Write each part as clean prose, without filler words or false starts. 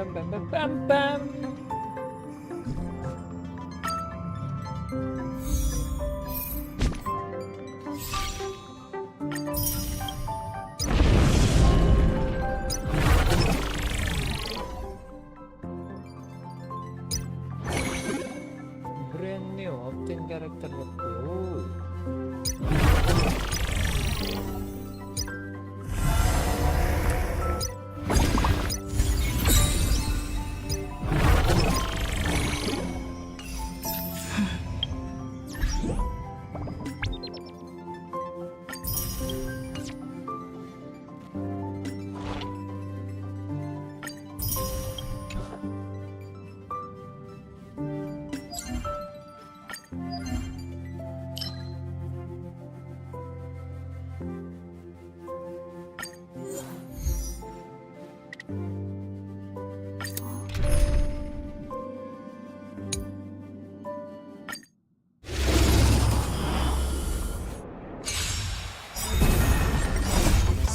bam bam bam bam bam. Brand new obtain character level.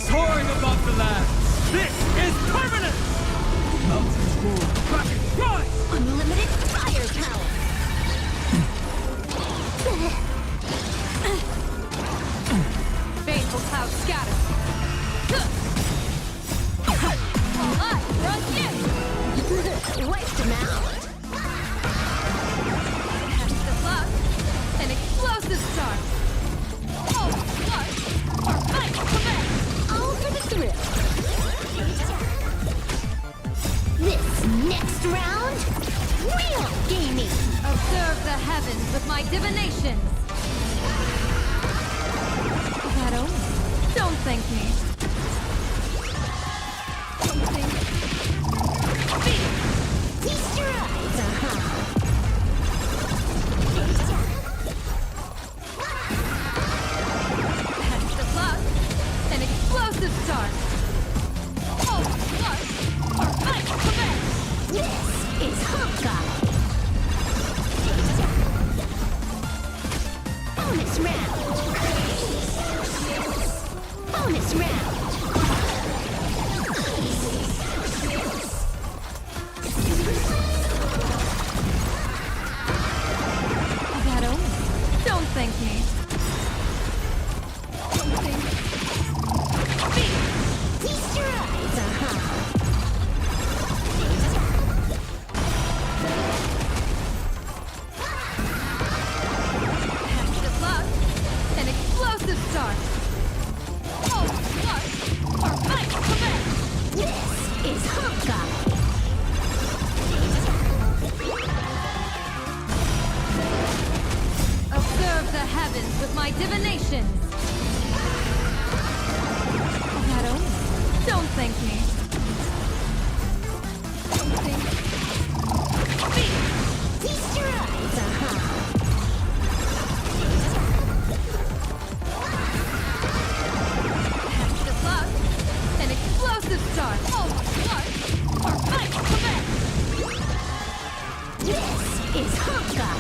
Soaring above the land, this is permanent! Mountains roar, dragons rise! Unlimited firepower! Fateful cloud scatter. All eyes are on you. Wiped him out! Catch the cloud. An explosive start. All blood. Our final command. All for the thrill! This next round, real gaming! Observe the heavens with my divinations. That omen. Don't thank me. Something. Beat. Feast your eyes, Catch the cloud. An explosive start. All blood. Our final command. This is Honkai! Bonus round! Bonus round! That omen. Don't thank me. Something. Beat. Feast your eyes, Catch the cloud. An explosive start. All blood. Our final command. This is Honkai! Observe the heavens with my divinations. That omen. Don't thank me. Something. Beat. Feast your eyes, Catch the cloud. An explosive start. All blood. Our final command. This is Honkai!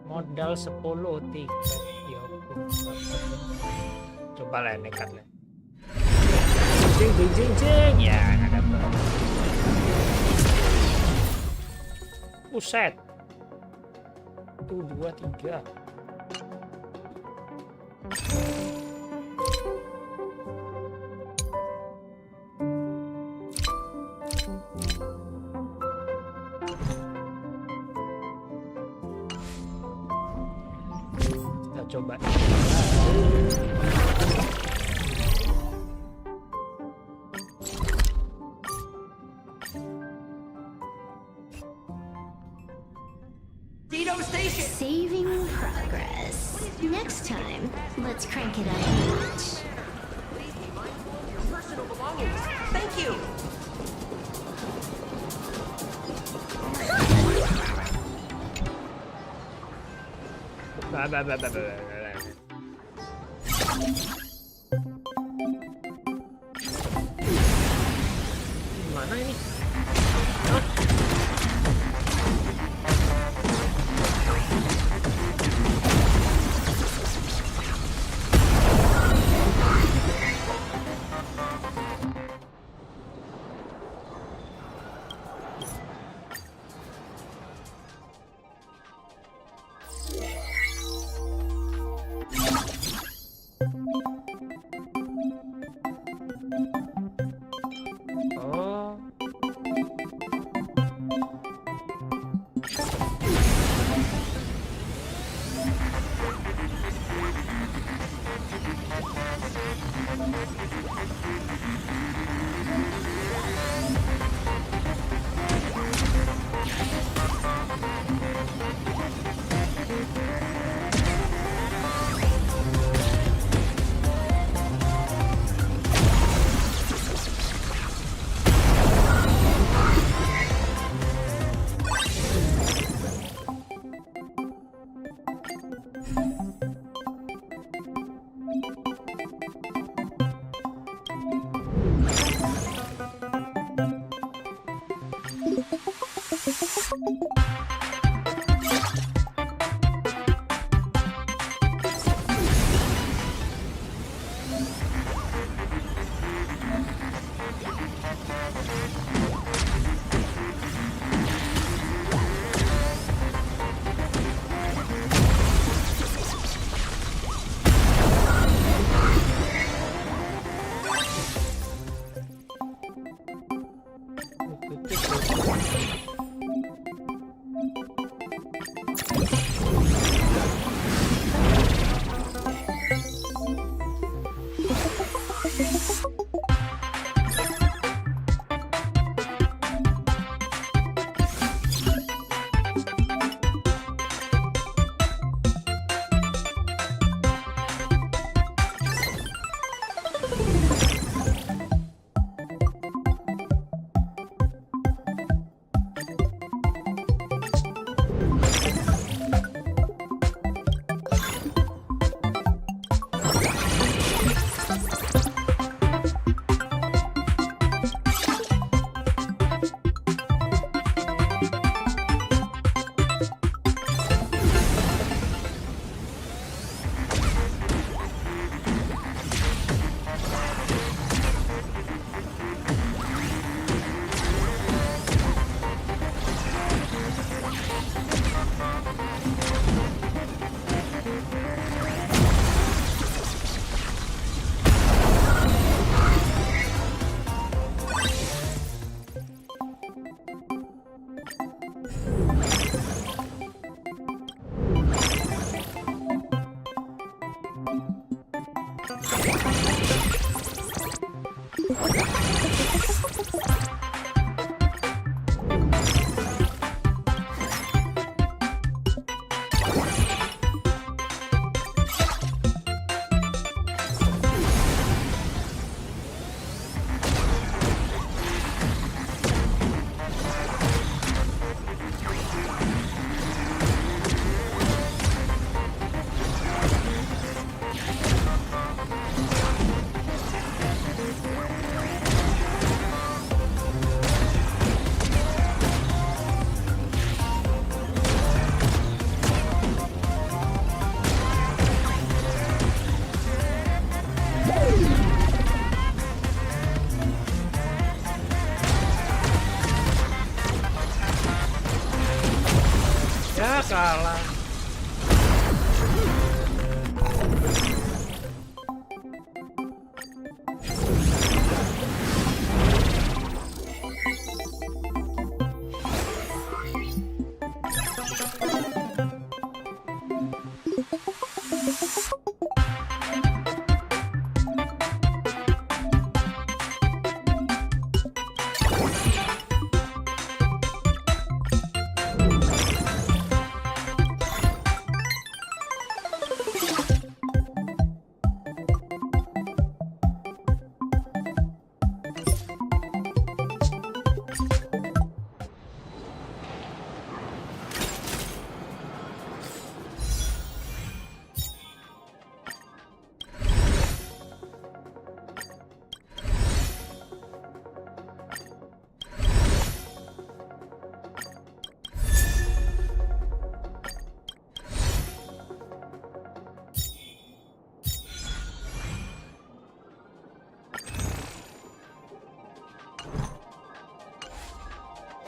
Modal 10 tiket. Ya ampun. Coba lah nekat lah. Jeng jeng jeng jeng. Ya nggak dapet. Buset. 1, 2, 3. Kita coba. Saving progress. Next time, let's crank it up a notch. Personal belongings. Thank you. Mana ini? Oh. Ya kalah.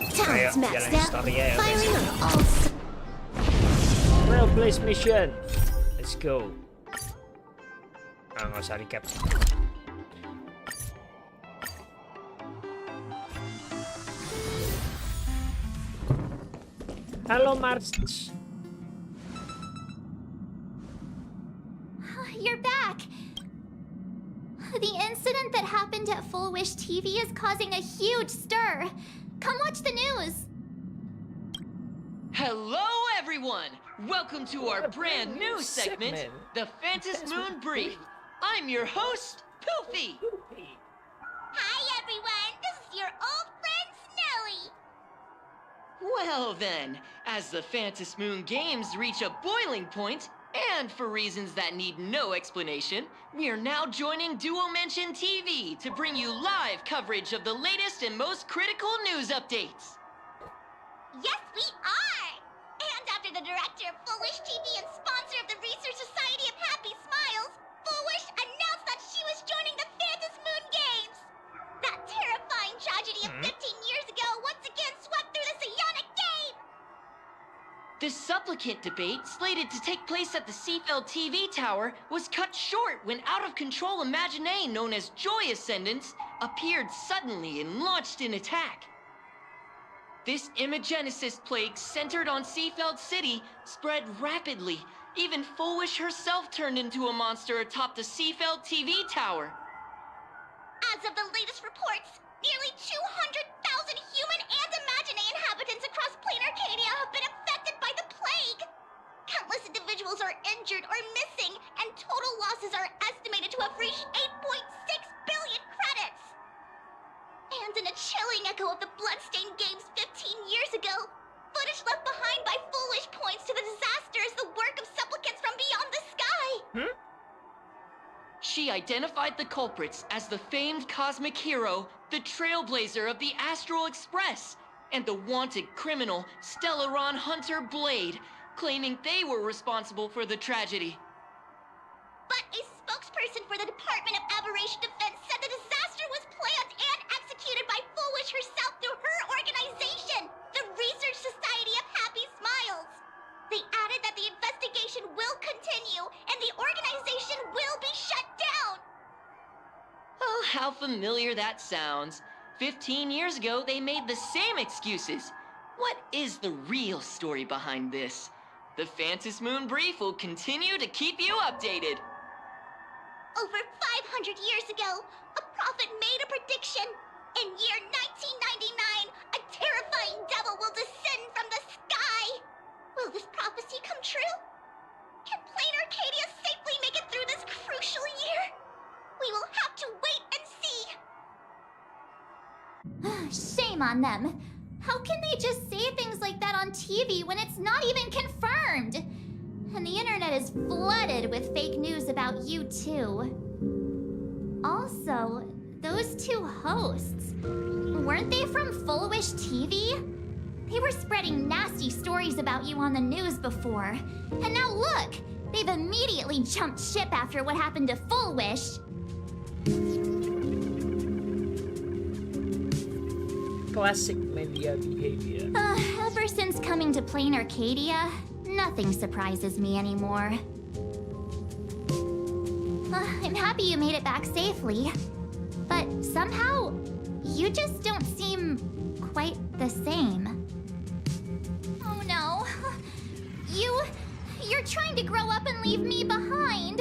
Ayo, Talent's maxed jalanin out. story ya. Firing on all Trailblaze mission. Let's go. Nggak usah recap. Halo March. You're back. The incident that happened at Full Wish TV is causing a huge stir. Come watch the news. Hello, everyone! Welcome to our brand new segment, the Phantom Moon Brief. I'm your host, Poofy. Hi, everyone. This is your old friend, Snowy. Well then, as the Phantom Moon Games reach a boiling point, and for reasons that need no explanation, we are now joining Duo Mention TV to bring you live coverage of the latest and most critical news updates. Yes, we are. And after the director of Full Wish TV and sponsor of the Research Society of Happy Smiles, Full Wish announced that she was joining the Phantom Moon Games. That terrifying tragedy of 15 years ago once again swept through the psionic game. The supplicant debate, slated to take place at the Seafeld TV tower, was cut short when out-of-control Imaginée known as Joy Ascendants appeared suddenly and launched an attack. This Imagenesis plague centered on Seafeld City spread rapidly. Even Full Wish herself turned into a monster atop the Seafeld TV tower. As of the latest reports, nearly 200,000 human and Imaginée inhabitants across plain Arcadia have been affected by the plague. Countless individuals are injured or missing, and total losses are estimated to have reached 8.6 billion credits. And in a chilling echo of the Bloodstained Games 15 years ago, footage left behind by Full Wish points to the disaster as the work of supplicants from beyond the sky. She identified the culprits as the famed cosmic hero, the Trailblazer of the Astral Express, and the wanted criminal, Stellaron Hunter Blade, claiming they were responsible for the tragedy. But a spokesperson for the Department of Aberration Defense said the disaster was planned and executed by Full Wish herself through her organization, the Research Society of Happy Smiles. They added that the investigation will continue and the organization will be shut down. Oh, how familiar that sounds. 15 years ago, they made the same excuses. What is the real story behind this? The Phantom Moon Brief will continue to keep you updated. Over 500 years ago, a prophet made a prediction. In year 1999, a terrifying devil will descend from the sky. Will this prophecy come true? Can plain Arcadia safely make it through this crucial year? We will have to wait and see. Shame on them. How can they just say things like that on TV when it's not even confirmed? And the internet is flooded with fake news about you too. Also, those two hosts, weren't they from Full Wish TV? They were spreading nasty stories about you on the news before. And now look, they've immediately jumped ship after what happened to Full Wish. Classic media behavior. Ever since coming to plain Arcadia, nothing surprises me anymore. I'm happy you made it back safely. But somehow, you just don't seem quite the same. Oh no. You're trying to grow up and leave me behind.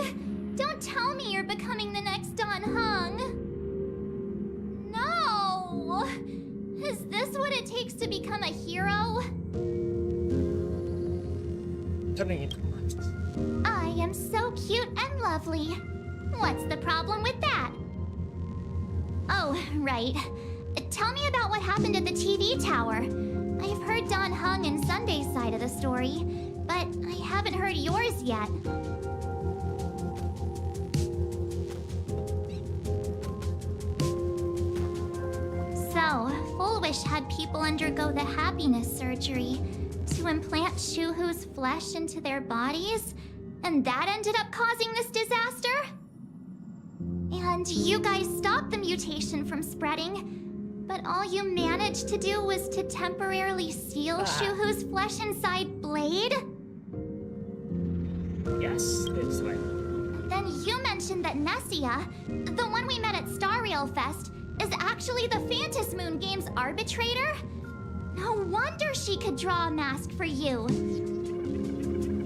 Don't tell me you're becoming the next Don Hung. No. Is this what it takes to become a hero? Turning into monsters. I am so cute and lovely. What's the problem with that? Oh, right. Tell me about what happened at the TV tower. I've heard Don Hung and Sunday's side of the story, but I haven't heard yours yet. So, Full Wish had people undergo the happiness surgery to implant Shuhu's flesh into their bodies, and that ended up causing this disaster? And you guys stopped the mutation from spreading, But all you managed to do was to temporarily seal Shuhu's flesh inside Blade? Yes, it's right. Then you mentioned that Nessia, the one we met at Star Rail Fest, is actually the Phantasy Moon Games arbitrator? No wonder she could draw a mask for you.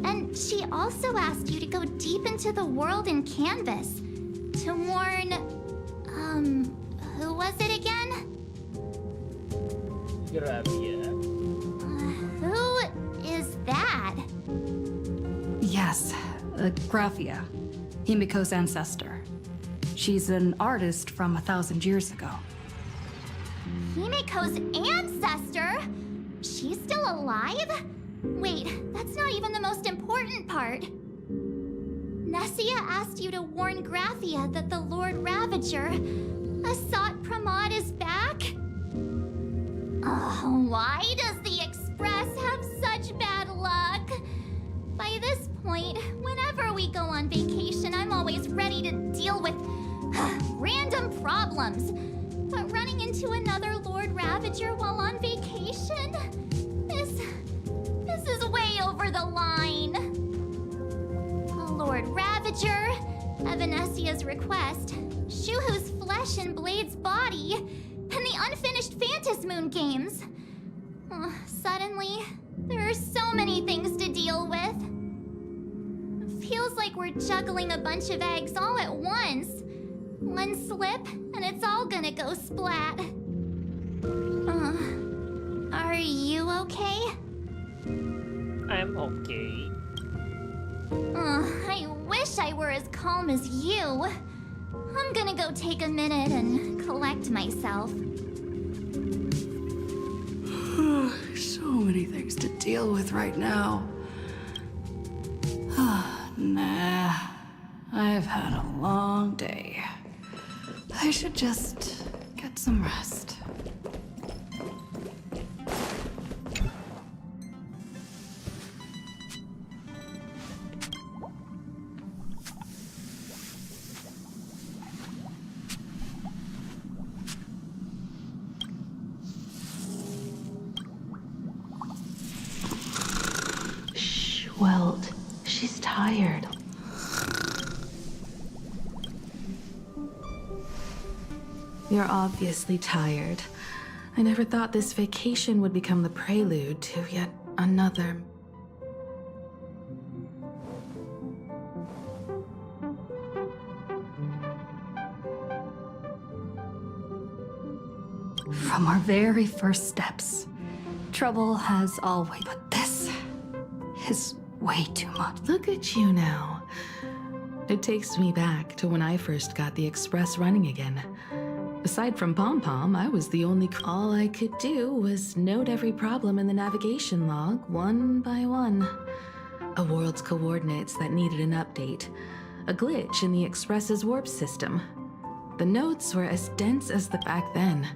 And she also asked you to go deep into the world in Canvas to warn... who was it again? Gravia. Who is that? Yes, Graphia, Himiko's ancestor. She's an artist from 1,000 years ago. Himiko's ancestor? She's still alive? Wait, that's not even the most important part. Nessia asked you to warn Graphia that the Lord Ravager, Asat Pramod, is back? Oh, why does the Express have such bad luck? By this point, whenever we go on vacation, I'm always ready to deal with random problems. But running into another Lord Ravager while on vacation? This is way over the line. Lord Ravager, at Venessia's request, Shuhu's flesh and Blade's body, and the unfinished Phantasy Moon Games. Suddenly, there are so many things to deal with. It feels like we're juggling a bunch of eggs all at once. One slip, and it's all gonna go splat. Are you okay? I'm okay. I wish I were as calm as you. I'm gonna go take a minute and collect myself. So many things to deal with right now. Nah, I've had a long day. I should just get some rest. Welt, she's tired. You're obviously tired. I never thought this vacation would become the prelude to yet another... From our very first steps, trouble has always... But this is way too much. Look at you now. It takes me back to when I first got the Express running again. Aside from Pom Pom, I was the only... All I could do was note every problem in the navigation log, one by one. A world's coordinates that needed an update. A glitch in the Express's warp system. The notes were as dense as the... Back then,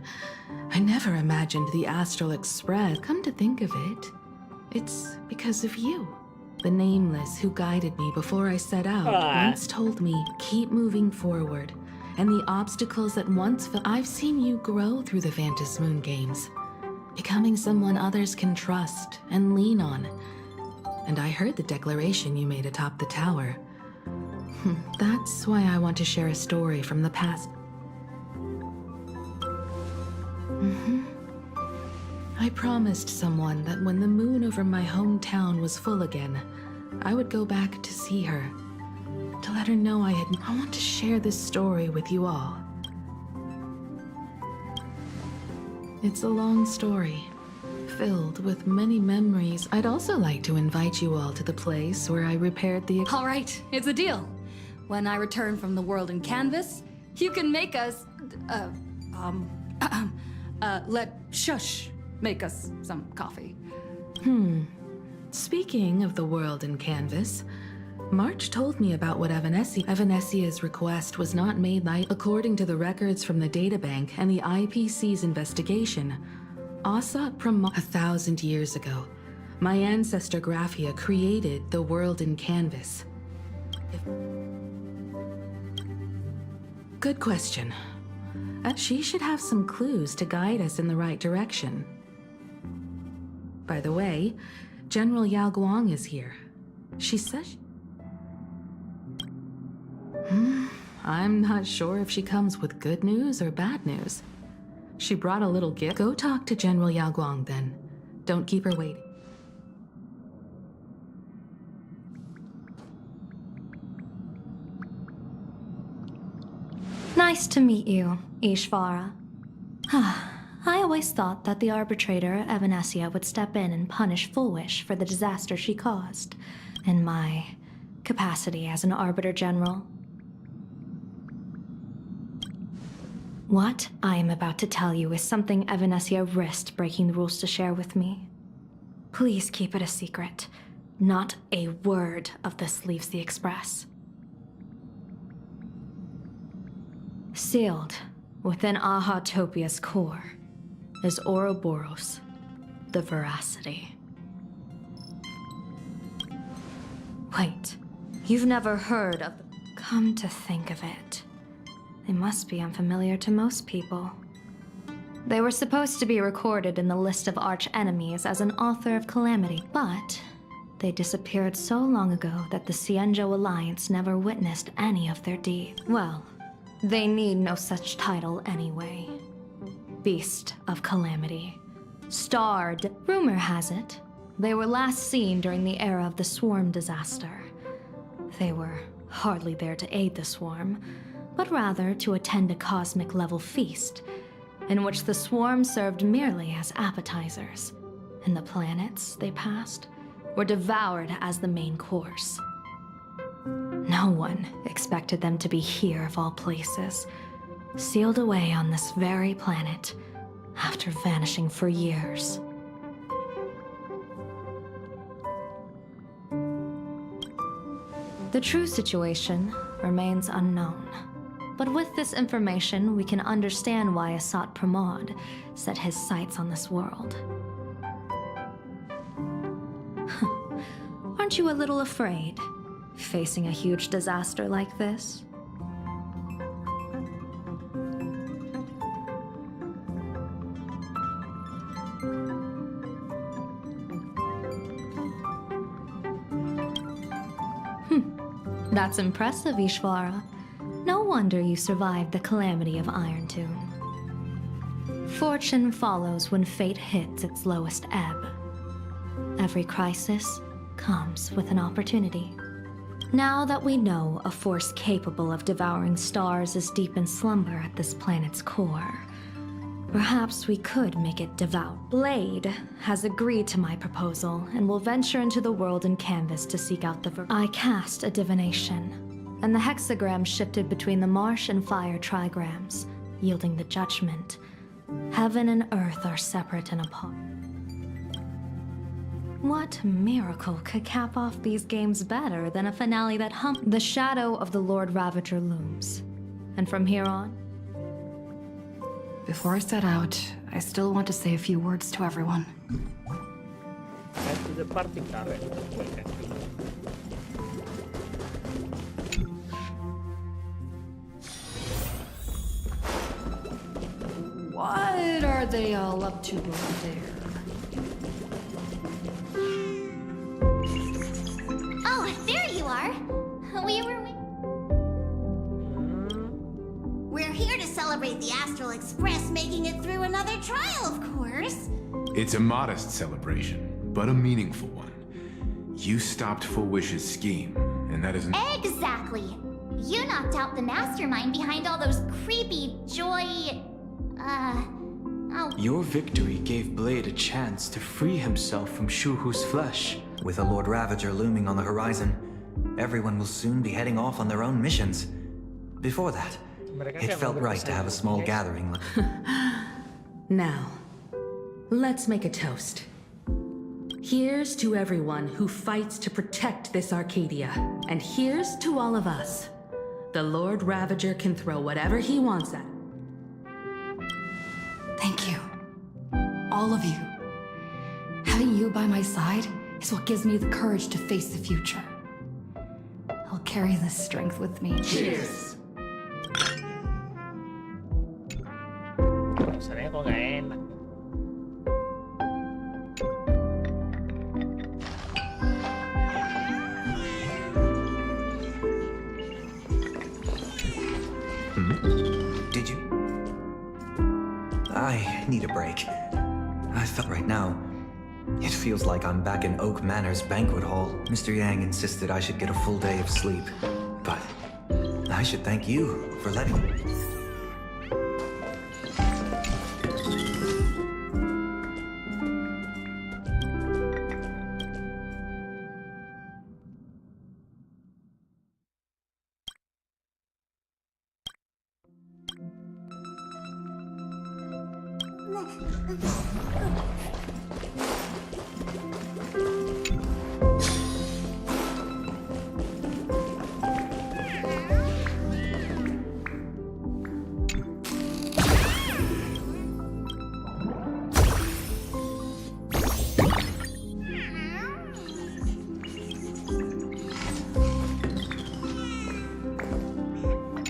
I never imagined the Astral Express. Come to think of it, it's because of you. The Nameless who guided me before I set out once told me, keep moving forward. And the obstacles that once felt... I've seen you grow through the Phantasy Moon Games, becoming someone others can trust and lean on. And I heard the declaration you made atop the tower. That's why I want to share a story from the past. I promised someone that when the moon over my hometown was full again, I would go back to see her. To let her know I want to share this story with you all. It's a long story, filled with many memories. I'd also like to invite you all to the place where I repaired the... All right, it's a deal. When I return from the world in Canvas, you can make us... let Shush make us some coffee. Speaking of the world in Canvas, March told me about what Evanessia's request was not made light. According to the records from the databank and the IPC's investigation, Asat Pramod 1,000 years ago, my ancestor Graphia created the world in Canvas. Good question. and she should have some clues to guide us in the right direction. By the way, General Yao Guang is here. She says... I'm not sure if she comes with good news or bad news. She brought a little gift. Go talk to General Yao Guang then. Don't keep her waiting. Nice to meet you, Ishvara. I always thought that the arbitrator, Evanesia, would step in and punish Fullwish for the disaster she caused, in my capacity as an Arbiter General. What I am about to tell you is something Evanesia risked breaking the rules to share with me. Please keep it a secret. Not a word of this leaves the Express. Sealed within Ahatopia's core is Ouroboros, the Veracity. Wait, you've never heard of... Come to think of it, they must be unfamiliar to most people. They were supposed to be recorded in the list of arch-enemies as an author of calamity, but they disappeared so long ago that the Xianzhou Alliance never witnessed any of their deeds. Well, they need no such title anyway. Beast of Calamity. Starred. Rumor has it, they were last seen during the era of the Swarm disaster. They were hardly there to aid the Swarm, but rather to attend a cosmic-level feast, in which the Swarm served merely as appetizers, and the planets they passed were devoured as the main course. No one expected them to be here of all places, sealed away on this very planet after vanishing for years. The true situation remains unknown, but with this information we can understand why Asat Pramod set his sights on this world. Aren't you a little afraid, facing a huge disaster like this? That's impressive, Ishvara. No wonder you survived the calamity of Iron Tomb. Fortune follows when fate hits its lowest ebb. Every crisis comes with an opportunity. Now that we know a force capable of devouring stars is deep in slumber at this planet's core, perhaps we could make it devout. Blade has agreed to my proposal and will venture into the world and canvas to seek out the... I cast a divination, and the hexagram shifted between the marsh and fire trigrams, yielding the judgment. Heaven and earth are separate and apart. What miracle could cap off these games better than a finale that The shadow of the Lord Ravager looms. And from here on... Before I set out, I still want to say a few words to everyone. Back to the party car. What are they all up to over there? Oh, there you are. We're here to celebrate the Astral Express making it through another trial, of course. It's a modest celebration, but a meaningful one. You stopped Fullwish's scheme, and that isn't... Exactly. You knocked out the mastermind behind all those creepy Your victory gave Blade a chance to free himself from Shuhu's flesh. With a Lord Ravager looming on the horizon, everyone will soon be heading off on their own missions. Before that, it felt right to have a small gathering. Now, let's make a toast. Here's to everyone who fights to protect this Arcadia, and here's to all of us. The Lord Ravager can throw whatever he wants at. Thank you. All of you. Having you by my side is what gives me the courage to face the future. I'll carry this strength with me. Cheers. need a break. I felt right now. It feels like I'm back in Oak Manor's banquet hall. Mr. Yang insisted I should get a full day of sleep. But I should thank you for letting me.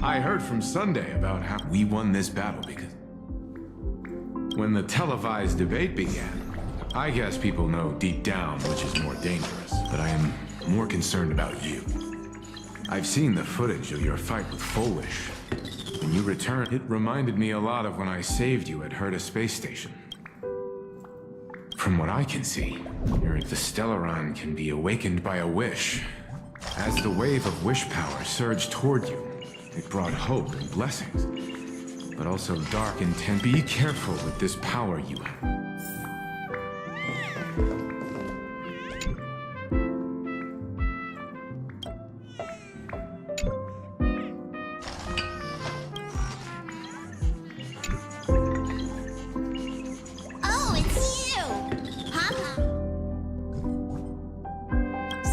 I heard from Sunday about how we won this battle because when the televised debate began, I guess people know deep down which is more dangerous, but I am more concerned about you. I've seen the footage of your fight with Foolish. When you returned, it reminded me a lot of when I saved you at Herta Space Station. From what I can see, the Stellaron can be awakened by a wish. As the wave of wish power surged toward you, it brought hope and blessings, but also dark intent. Be careful with this power you have. Oh, it's you! Papa!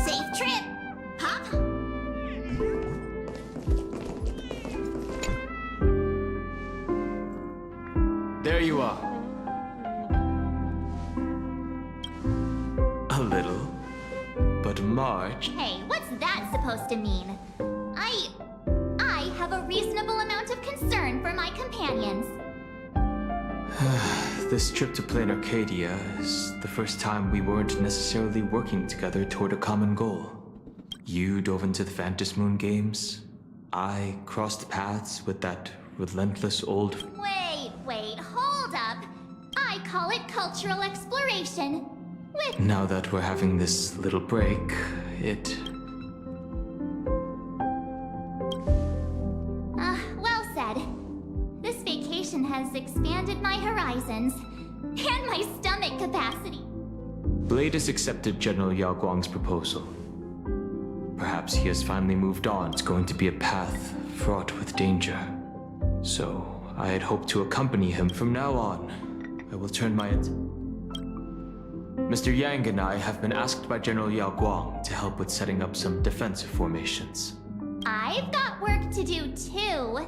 Safe trip, Papa! There you are. A little, but March. Hey, what's that supposed to mean? I have a reasonable amount of concern for my companions. This trip to Plain Arcadia is the first time we weren't necessarily working together toward a common goal. You dove into the Phantom Moon games. I crossed paths with that relentless old... Wait, hold up. I call it cultural exploration. Now that we're having this little break, well said. This vacation has expanded my horizons and my stomach capacity. Blade has accepted General Yao Guang's proposal. Perhaps he has finally moved on. It's going to be a path fraught with danger. So, I had hoped to accompany him. From now on, I will turn my attention. Mr. Yang and I have been asked by General Yao Guang to help with setting up some defensive formations. I've got work to do too.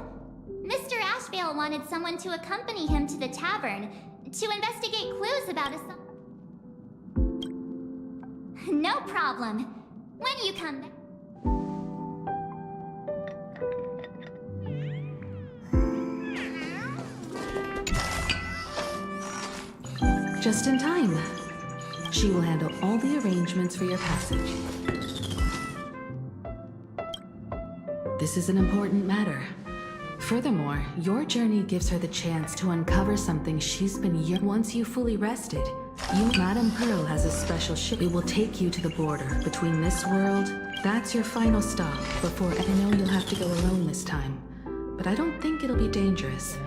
Mr. Ashvale wanted someone to accompany him to the tavern to investigate clues about a... No problem. When you come back... Just in time. She will handle all the arrangements for your passage. This is an important matter. Furthermore, your journey gives her the chance to uncover something she's been once you fully rested. Madame Pearl has a special ship. It will take you to the border between this world. That's your final stop before I know you'll have to go alone this time. But I don't think it'll be dangerous.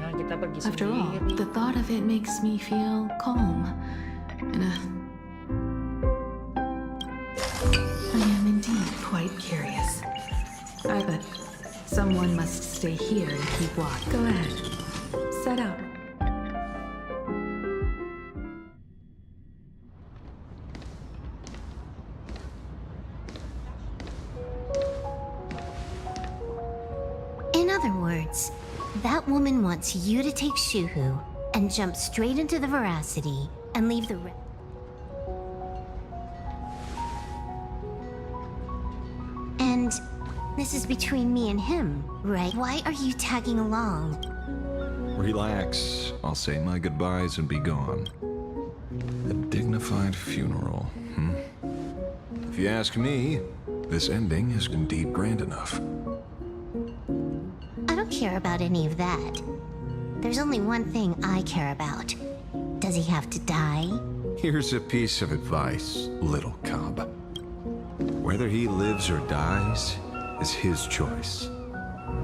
After all, the thought of it makes me feel calm. I am indeed quite curious. I bet someone must stay here and keep watch. Go ahead. Set out. In other words, that woman wants you to take Shuhu and jump straight into the veracity and leave the rest. And this is between me and him, right? Why are you tagging along? Relax. I'll say my goodbyes and be gone. A dignified funeral, If you ask me, this ending is indeed grand enough. I don't care about any of that. There's only one thing I care about. Does he have to die? Here's a piece of advice, little cub. Whether he lives or dies is his choice.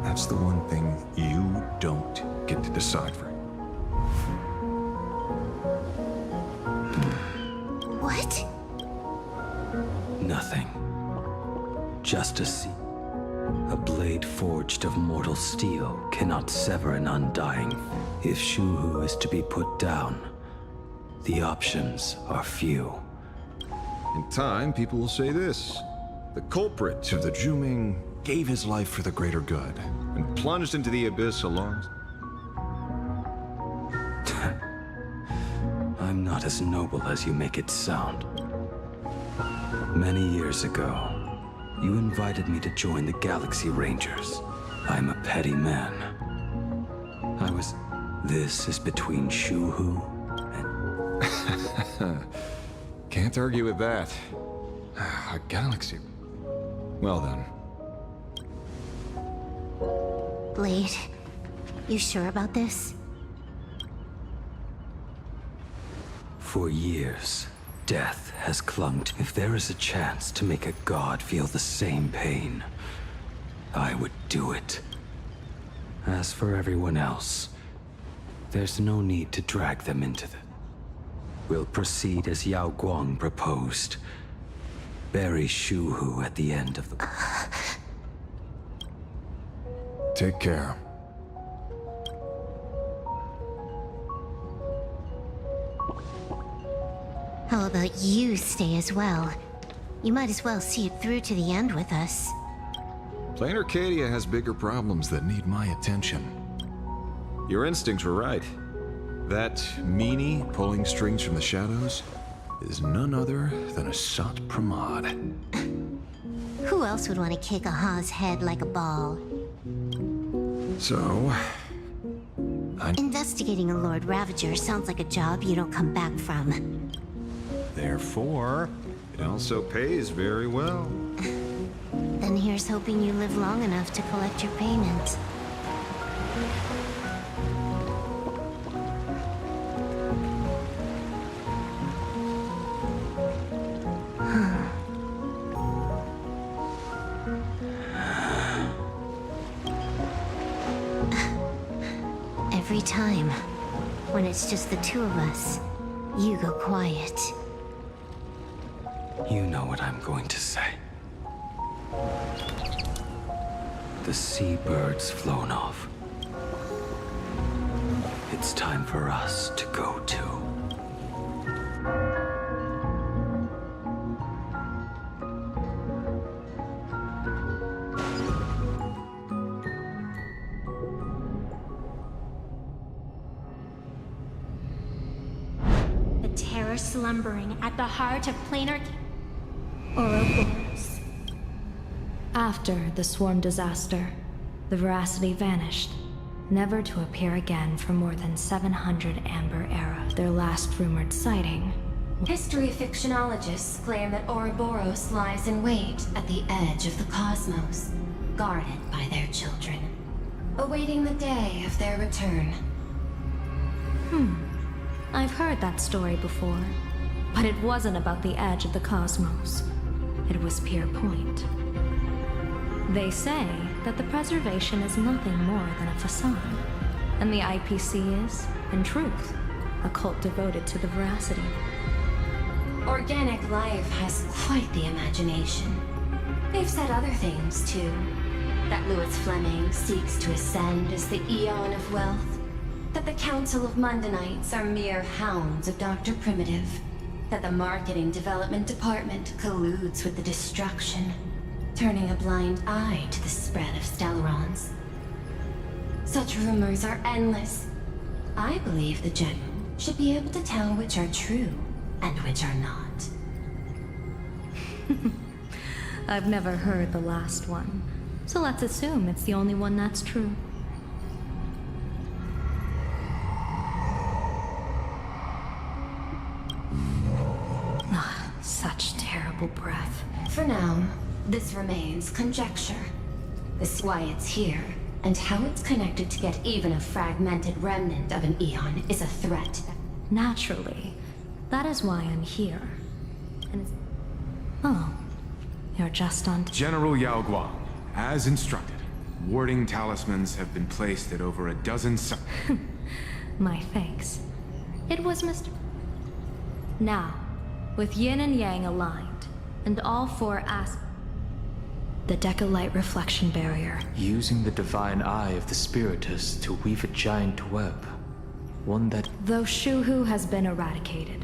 That's the one thing you don't get to decide for him. What? Nothing. Just a sea. A blade forged of mortal steel cannot sever an undying. If Shuhu is to be put down, the options are few. In time, people will say this. The culprit of the Juming gave his life for the greater good and plunged into the abyss along. I'm not as noble as you make it sound. Many years ago, you invited me to join the Galaxy Rangers. I'm a petty man. This is between Shuhu and... Can't argue with that. A galaxy. Well then. Blade, you sure about this? For years, death has clung to... If there is a chance to make a god feel the same pain, I would do it. As for everyone else, there's no need to drag them into the... We'll proceed as Yao Guang proposed. Bury Shuhu at the end of the... Take care. How about you stay as well? You might as well see it through to the end with us. Plain Arcadia has bigger problems that need my attention. Your instincts were right. That meanie pulling strings from the shadows is none other than a Sat Pramad. Who else would want to kick a Ha's head like a ball? So... Investigating a Lord Ravager sounds like a job you don't come back from. Therefore, it also pays very well. Then here's hoping you live long enough to collect your payment. Every time, when it's just the two of us, you go quiet. You know what I'm going to say. The seabird's flown off. It's time for us to go too. The terror slumbering at the heart of planar Ouroboros. After the swarm disaster, the veracity vanished, never to appear again for more than 700 Amber Era, their last rumored sighting. History fictionologists claim that Ouroboros lies in wait at the edge of the cosmos, guarded by their children, awaiting the day of their return. I've heard that story before, but it wasn't about the edge of the cosmos. It was Pier Point. They say that the preservation is nothing more than a facade, and the IPC is, in truth, a cult devoted to the veracity. Organic life has quite the imagination. They've said other things, too. That Louis Fleming seeks to ascend as the Eon of Wealth. That the Council of Mundanites are mere hounds of Dr. Primitive. That the Marketing Development Department colludes with the destruction, turning a blind eye to the spread of Stellarons. Such rumors are endless. I believe the General should be able to tell which are true and which are not. I've never heard the last one, so let's assume it's the only one that's true. Such terrible breath. For now, this remains conjecture. This is why it's here, and how it's connected to get even a fragmented remnant of an Eon is a threat. Naturally. That is why I'm here. And it's... Oh. You're just on... General Yao Guang, as instructed, warding talismans have been placed at over a dozen My thanks. It was Mr... Now, with yin and yang aligned, and all four the Decolite reflection barrier. Using the divine eye of the Spiritus to weave a giant web. One that... Though Shuhu has been eradicated,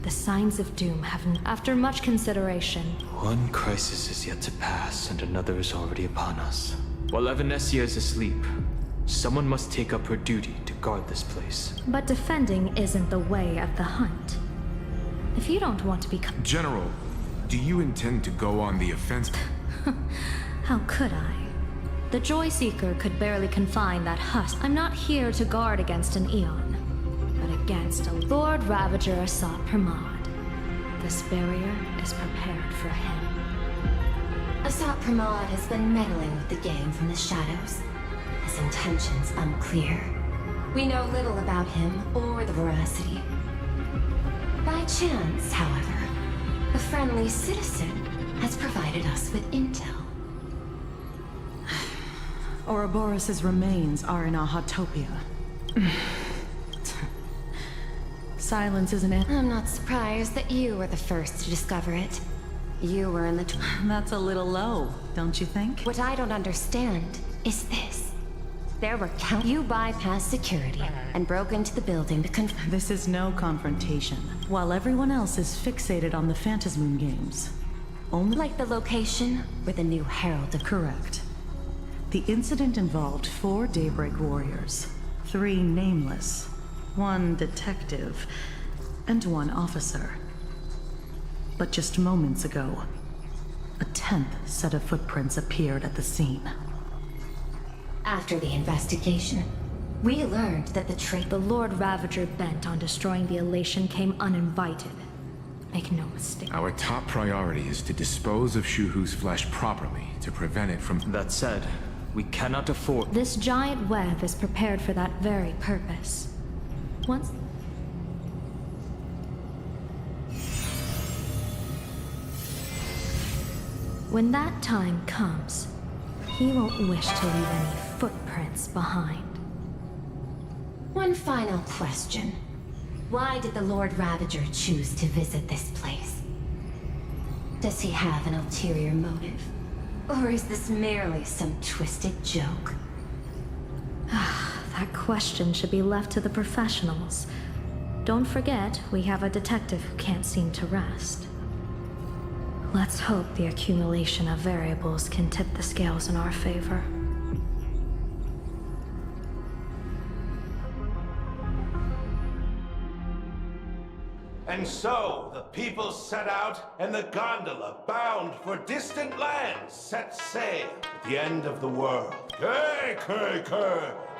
the signs of doom have... After much consideration... One crisis is yet to pass, and another is already upon us. While Evanescia is asleep, someone must take up her duty to guard this place. But defending isn't the way of the hunt. If you don't want to become... General, do you intend to go on the offensive? How could I? The Joy Seeker could barely confine that husk. I'm not here to guard against an Eon, but against a Lord Ravager Asat Pramod. This barrier is prepared for him. Asat Pramod has been meddling with the game from the shadows. His intentions unclear. We know little about him or the veracity. By chance, however, a friendly citizen has provided us with intel. Ouroboros' remains are in Ahatopia. Silence isn't it? I'm not surprised that you were the first to discover it. You were in the... That's a little low, don't you think? What I don't understand is this. There were You bypassed security and broke into the building to This is no confrontation. While everyone else is fixated on the Phantasmoon games. Only... Like the location where the new Herald of... Correct. The incident involved 4 Daybreak warriors. 3 nameless. 1 detective. And 1 officer. But just moments ago, a 10th set of footprints appeared at the scene. After the investigation, we learned that the Lord Ravager bent on destroying the Elation came uninvited. Make no mistake. Our top priority is to dispose of Shuhu's flesh properly to prevent it from... That said, we cannot afford... This giant web is prepared for that very purpose. Once... When that time comes, he won't wish to leave any footprints behind. One final question. Why did the Lord Ravager choose to visit this place? Does he have an ulterior motive? Or is this merely some twisted joke? That question should be left to the professionals. Don't forget, we have a detective who can't seem to rest. Let's hope the accumulation of variables can tip the scales in our favor. And so, the people set out, and the gondola, bound for distant lands, set sail at the end of the world. K,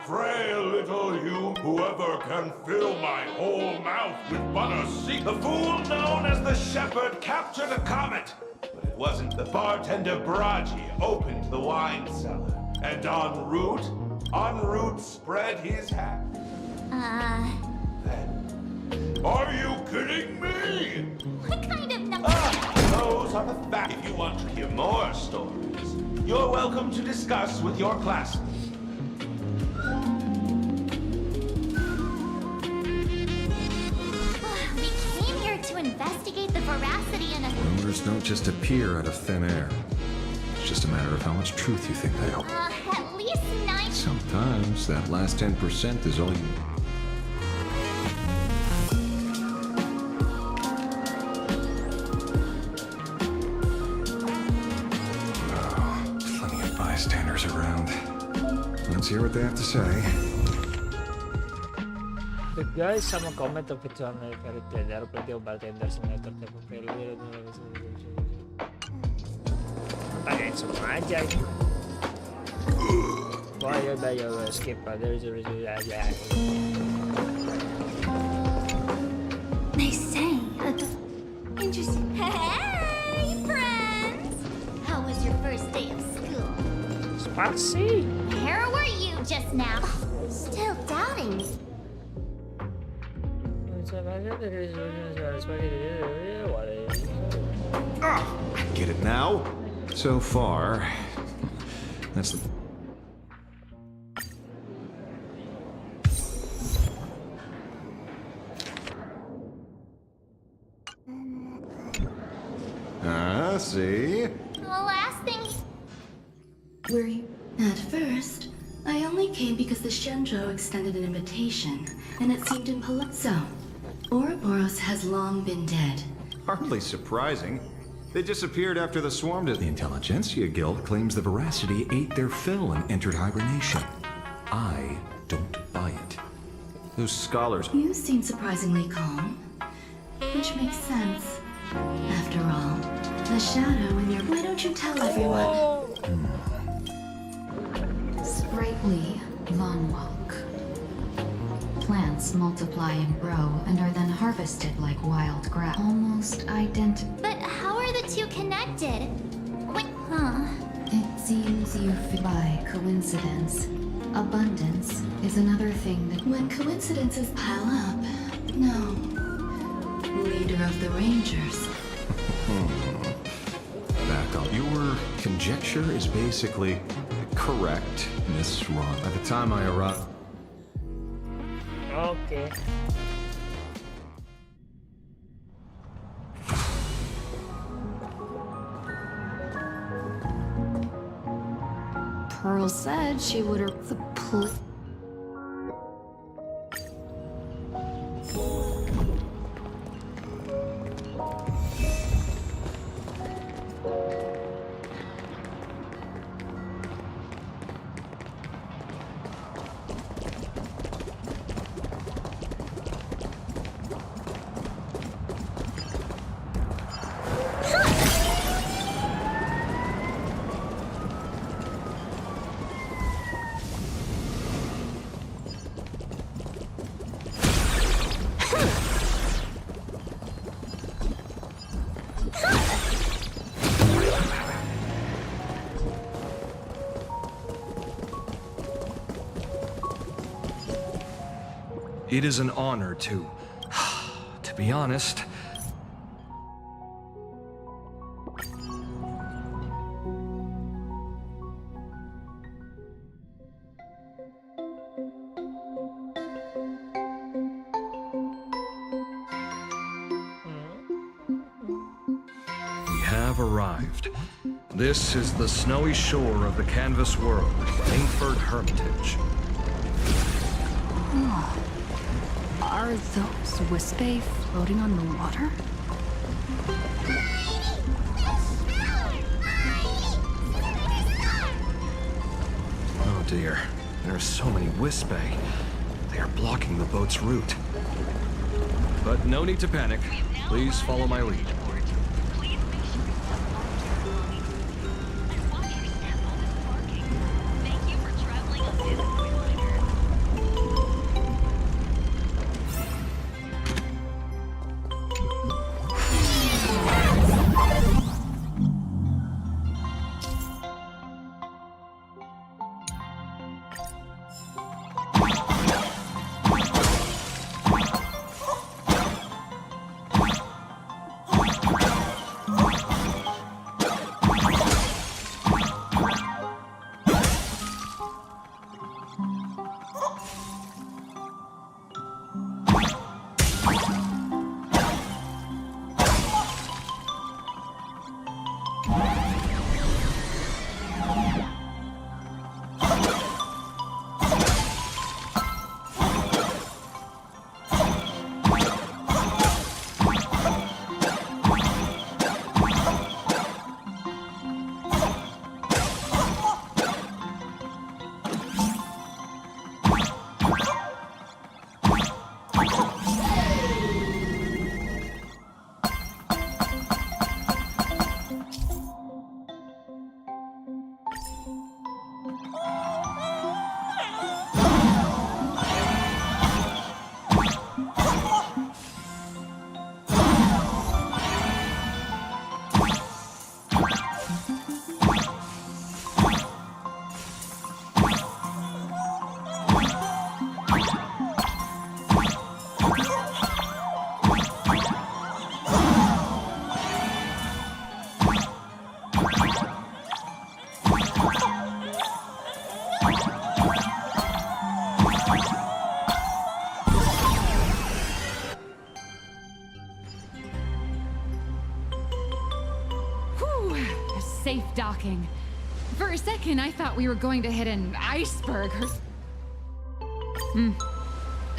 frail little you, whoever can fill my whole mouth with butter seek. The fool known as the Shepherd captured a comet, but it wasn't. The bartender Braji opened the wine cellar, and en route spread his hat. Are you kidding me? What kind of number? Those are the facts. If you want to hear more stories, you're welcome to discuss with your class. We came here to investigate the veracity and... Rumors don't just appear out of thin air. It's just a matter of how much truth you think they hold. At least 9... Sometimes that last 10% is all you... Bystanders around. Let's hear what they have to say. The guys, someone comment on video on the trailer, plenty of bartenders in the okay, so aja ini. Bayo, skip. There's a They say... Interesting. Hey, friends! How was your first day of school? Sparsi. Where were you just now? Still doubting me. I get it now. So far, that's the... see? The last thing. Were you? At first, I only came because the Shenjo extended an invitation, and it seemed impolite. So, Ouroboros has long been dead. Hardly surprising. They disappeared after the swarm did. The Intelligentsia Guild claims the Veracity ate their fill and entered hibernation. I don't buy it. Those scholars... You seem surprisingly calm, which makes sense. After all, the shadow in your... Why don't you tell everyone? Sprightly Von Walk. Plants multiply and grow and are then harvested like wild grass. Almost identical. But how are the two connected? Wait, huh? It seems you fit by coincidence. Abundance is another thing that... When coincidences pile up, no. Leader of the Rangers. Back up. Your conjecture is basically correct, Miss Ron. At the time I arrived... Okay. Pearl said she would have the It is an honor to be honest. We have arrived. This is the snowy shore of the canvas world, Langford Hermitage. Are those Wispae floating on the water? Oh dear, there are so many Wispae. They are blocking the boat's route. But no need to panic. Please follow my lead. safe docking. For a second, I thought we were going to hit an iceberg or...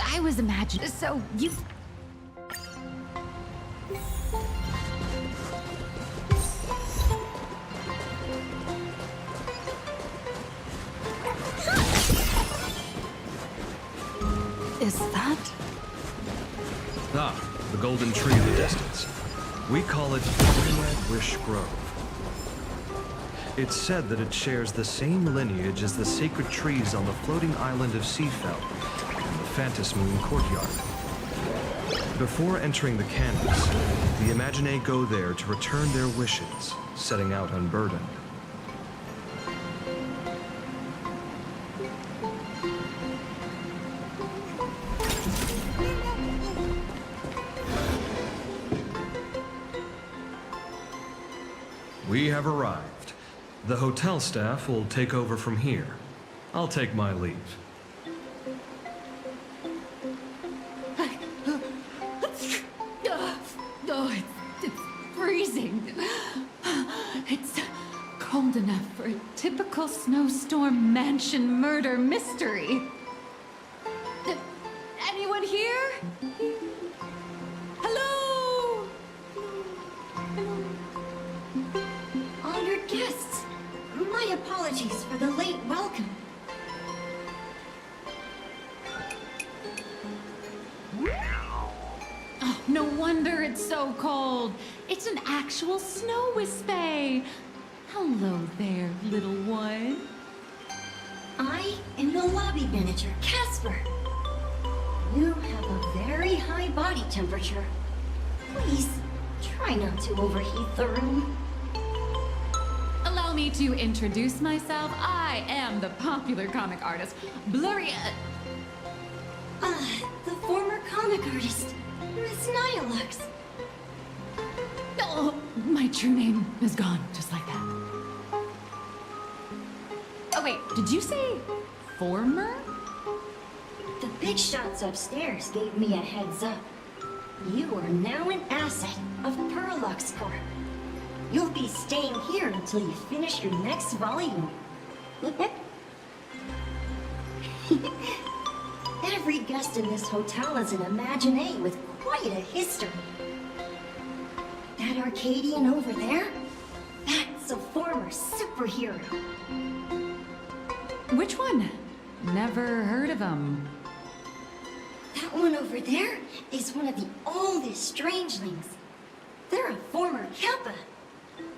I was imagining... So, you... Is that? Ah, the golden tree in the distance. We call it Red Wish Grove. It's said that it shares the same lineage as the sacred trees on the floating island of Seafell and the Phantos Moon courtyard. Before entering the canvas, the Imaginae go there to return their wishes, setting out unburdened. We have arrived. The hotel staff will take over from here. I'll take my leave. Oh, it's freezing. It's cold enough for a typical snowstorm mansion murder mystery. Anyone here? Hello? Honored guests, my apologies for the late welcome. Oh, no wonder it's so cold. It's an actual snow wispy. Hello there, little one. I am the lobby manager, Casper. You have a very high body temperature. Please, try not to overheat the room. Allow me to introduce myself. I am the popular comic artist, Blurry... The former comic artist, Miss Nihilux. Oh, my true name is gone, just like that. Oh wait, did you say former? The big shots upstairs gave me a heads up. You are now an asset of Perlux Corp. You'll be staying here until you finish your next volume. Every guest in this hotel is an Imaginae with quite a history. That Arcadian over there? That's a former superhero. Which one? Never heard of him. That one over there is one of the oldest strangelings. They're a former Kappa.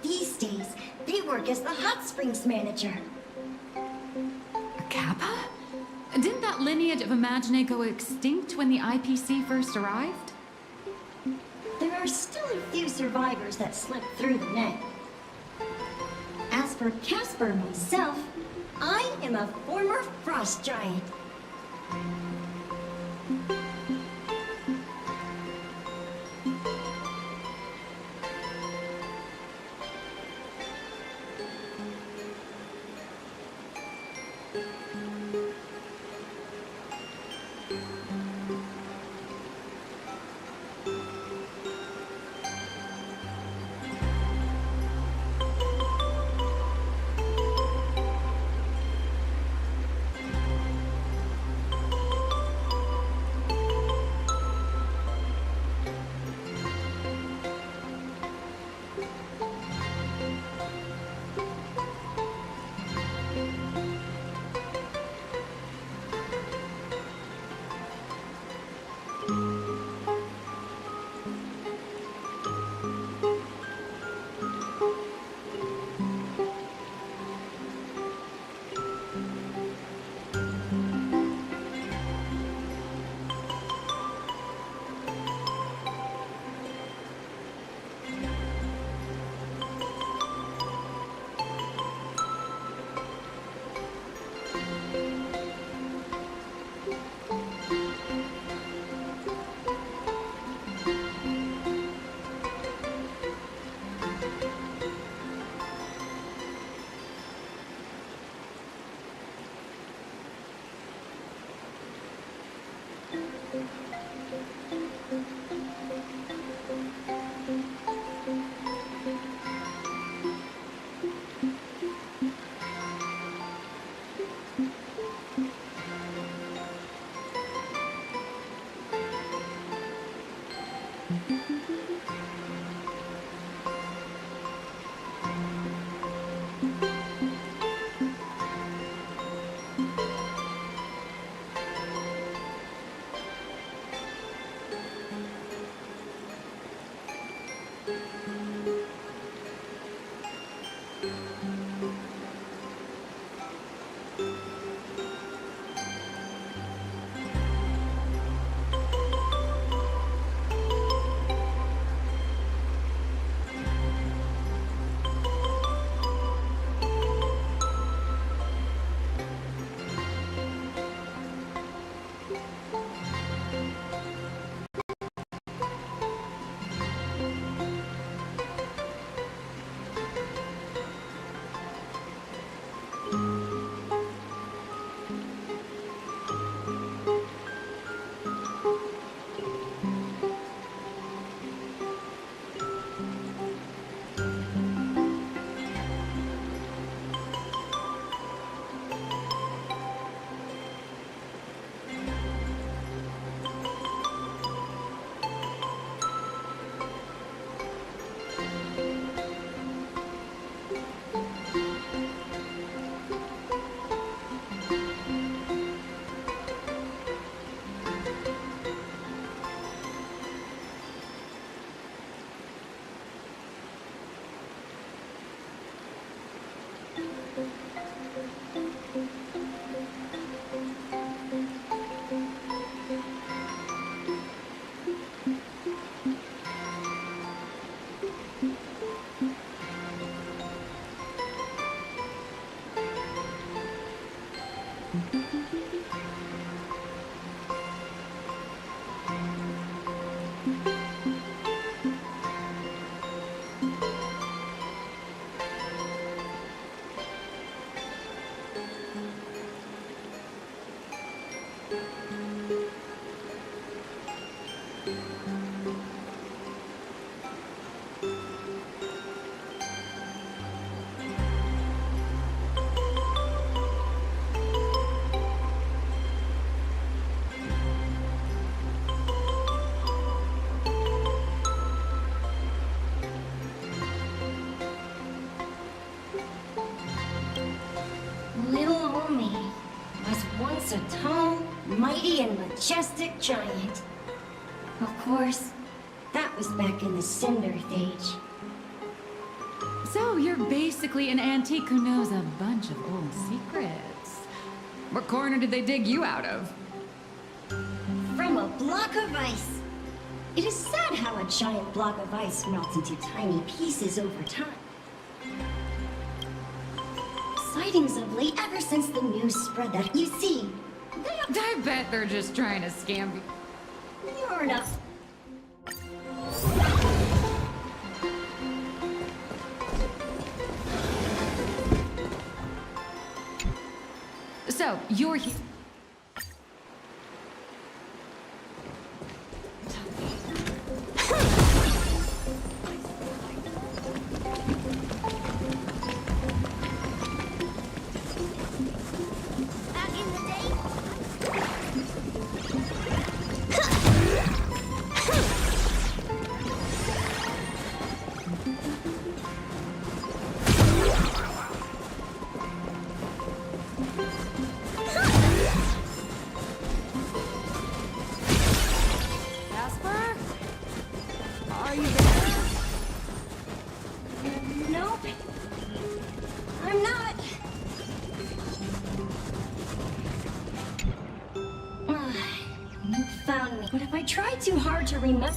These days, they work as the hot springs manager. A Kappa? Didn't that lineage of Imaginae go extinct when the IPC first arrived? There are still a few survivors that slipped through the net. As for Casper myself, I am a former frost giant. A tall, mighty, and majestic giant. Of course, that was back in the Cinder Age. So you're basically an antique who knows a bunch of old secrets. What corner did they dig you out of? From a block of ice. It is sad how a giant block of ice melts into tiny pieces over time. Sightings of late ever since the news spread that you see. I bet they're just trying to scam you. You're enough. So, you're here. Too hard to remember.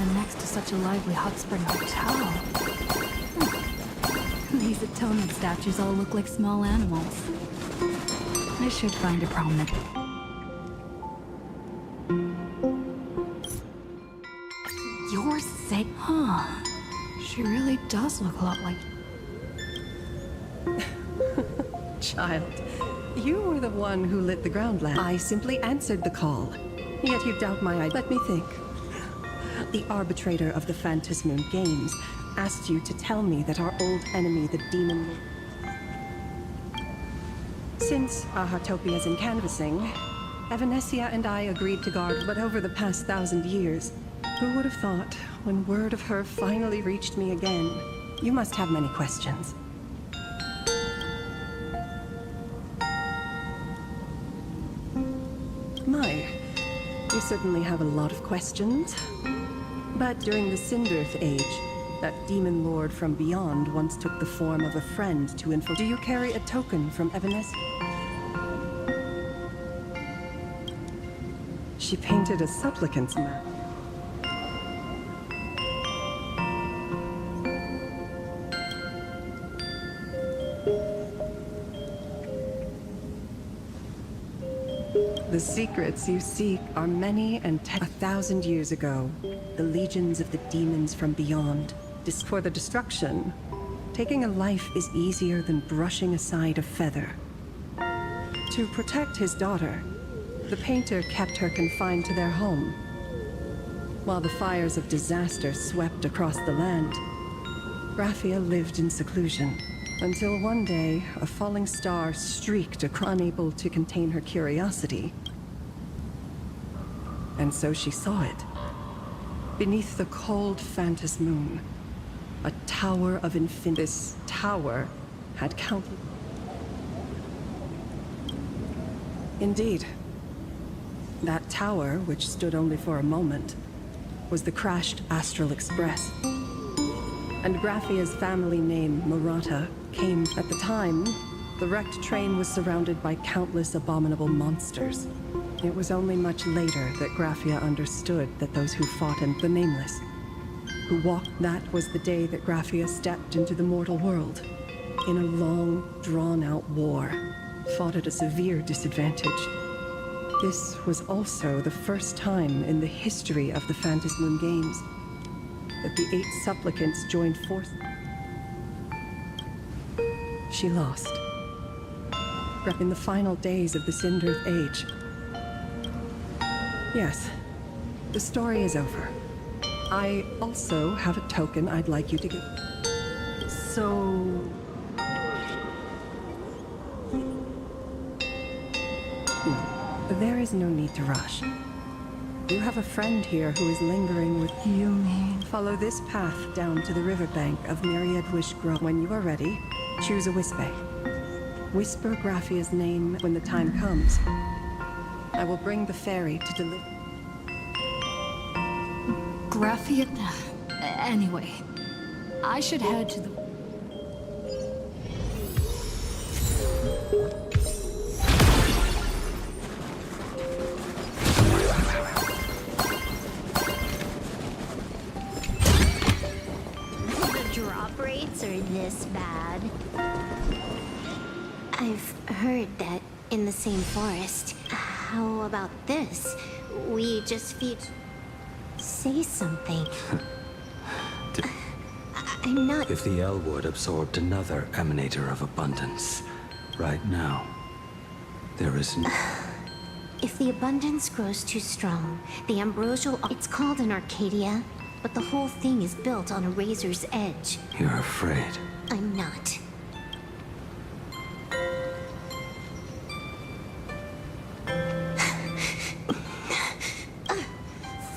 even next to such a lively hot spring hotel. These atonement statues all look like small animals. I should find a prominent... You're sick? Huh. She really does look a lot like... Child, you were the one who lit the ground lamp. I simply answered the call. Yet you doubt my Let me think. The arbitrator of the Phantasmoon Games asked you to tell me that our old enemy, the Demon Lord... Since our Heartopia's in canvassing, Evanescia and I agreed to guard, but over the past 1,000 years, who would have thought, when word of her finally reached me again, you must have many questions. My, you certainly have a lot of questions. But during the Cinderth Age, that demon lord from beyond once took the form of a friend to infiltrate. Do you carry a token from Evanescia? She painted a supplicant's map. The secrets you seek are many and 1,000 years ago, the legions of the demons from beyond. For the destruction, taking a life is easier than brushing aside a feather. To protect his daughter, the painter kept her confined to their home. While the fires of disaster swept across the land, Graphia lived in seclusion. Until one day, a falling star streaked across, unable to contain her curiosity. And so she saw it. Beneath the cold Phantasmoon, a tower of infinity. This tower had countless... Indeed. That tower, which stood only for a moment, was the crashed Astral Express. And Graphia's family name, Murata, came. At the time, the wrecked train was surrounded by countless abominable monsters. It was only much later that Graphia understood that those who fought in the Nameless, who walked, that was the day that Graphia stepped into the mortal world, in a long, drawn-out war, fought at a severe disadvantage. This was also the first time in the history of the Phantasmoon Games that the 8 supplicants joined forces. She lost. In the final days of the Cinderth Age. Yes, the story is over. I also have a token I'd like you to give. So... There is no need to rush. You have a friend here who is lingering with you. Follow this path down to the riverbank of Myriad Wish Grove. When you are ready, choose a Wispe. Whisper Graphia's name when the time comes. I will bring the ferry to deliver. Graphia... Anyway, I should head to the... Rates are this bad. I've heard that in the same forest. How about this? We just say something. I'm not... If the Elwood absorbed another emanator of abundance, right now, there is no... If the abundance grows too strong, the ambrosial... It's called an Arcadia, but the whole thing is built on a razor's edge. You're afraid. I'm not.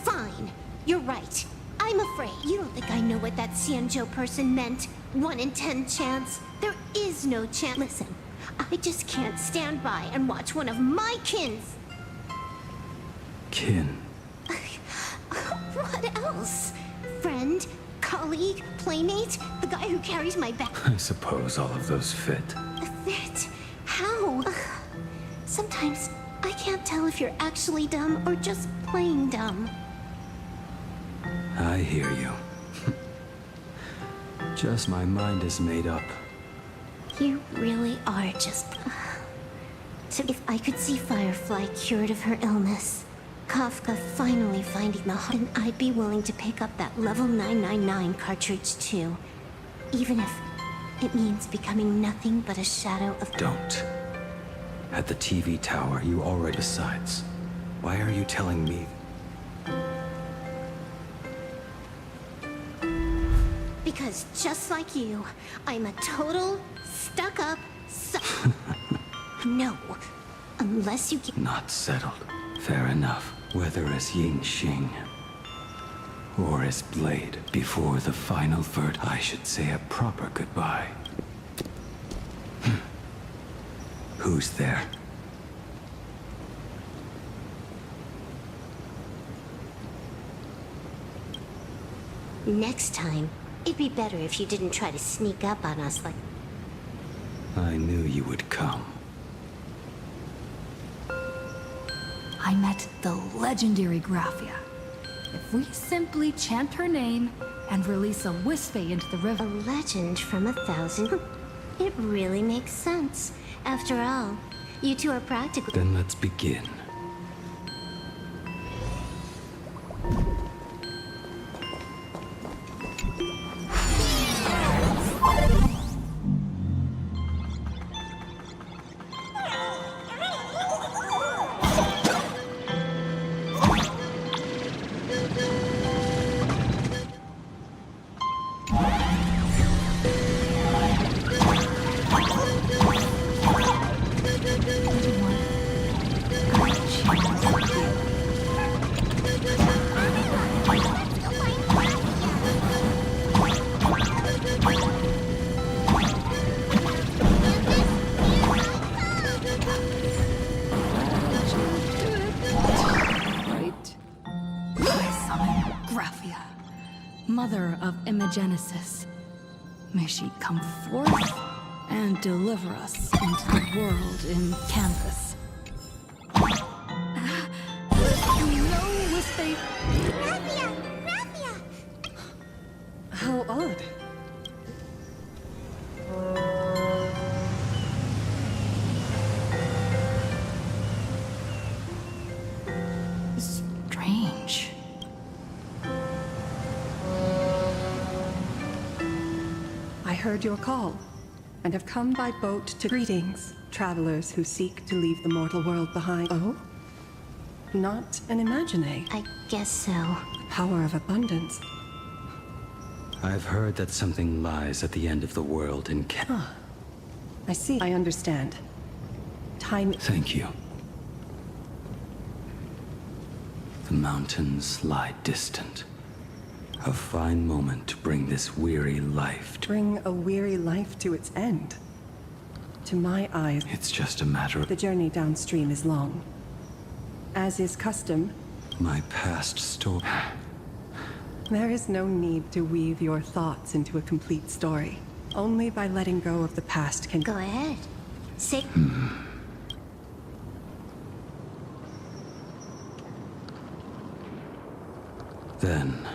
Fine. You're right. I'm afraid. You don't think I know what that Xianzhou person meant? 1 in 10 chance? There is no chance. Listen, I just can't stand by and watch one of my kins. Kin. What else? Friend? Colleague? Playmate? The guy who carries my bag? I suppose all of those fit. Fit? How? Sometimes I can't tell if you're actually dumb or just plain dumb. I hear you. Just my mind is made up. You really are just... So if I could see Firefly cured of her illness, Kafka finally finding the heart, then I'd be willing to pick up that level 999 cartridge too. Even if it means becoming nothing but a shadow of... Don't. At the TV tower, you already... Besides, why are you telling me? Because just like you, I'm a total, stuck-up, No. Unless you get... Not settled. Fair enough. Whether as Ying Xing or as Blade, before the final verdict, I should say a proper goodbye. Who's there? Next time, it'd be better if you didn't try to sneak up on us like... I knew you would come. I met the legendary Graphia. If we simply chant her name and release a Wispy into the river... A legend from 1,000... It really makes sense. After all, you two are practically... Then let's begin. Mother of Imagenesis. May she come forth and deliver us into the world in canvas. No, Wispy! Graphia! Graphia! How odd. Strange. I heard your call, and have come by boat to... Greetings, travelers who seek to leave the mortal world behind. Oh? Not an Imagine? I guess so. The power of abundance. I've heard that something lies at the end of the world in I see. I understand. Time... Thank you. The mountains lie distant. A fine moment to bring this weary life to... Bring a weary life to its end. To my eyes... It's just a matter of... The journey downstream is long. As is custom... My past story... There is no need to weave your thoughts into a complete story. Only by letting go of the past can... Go ahead. Say... Then...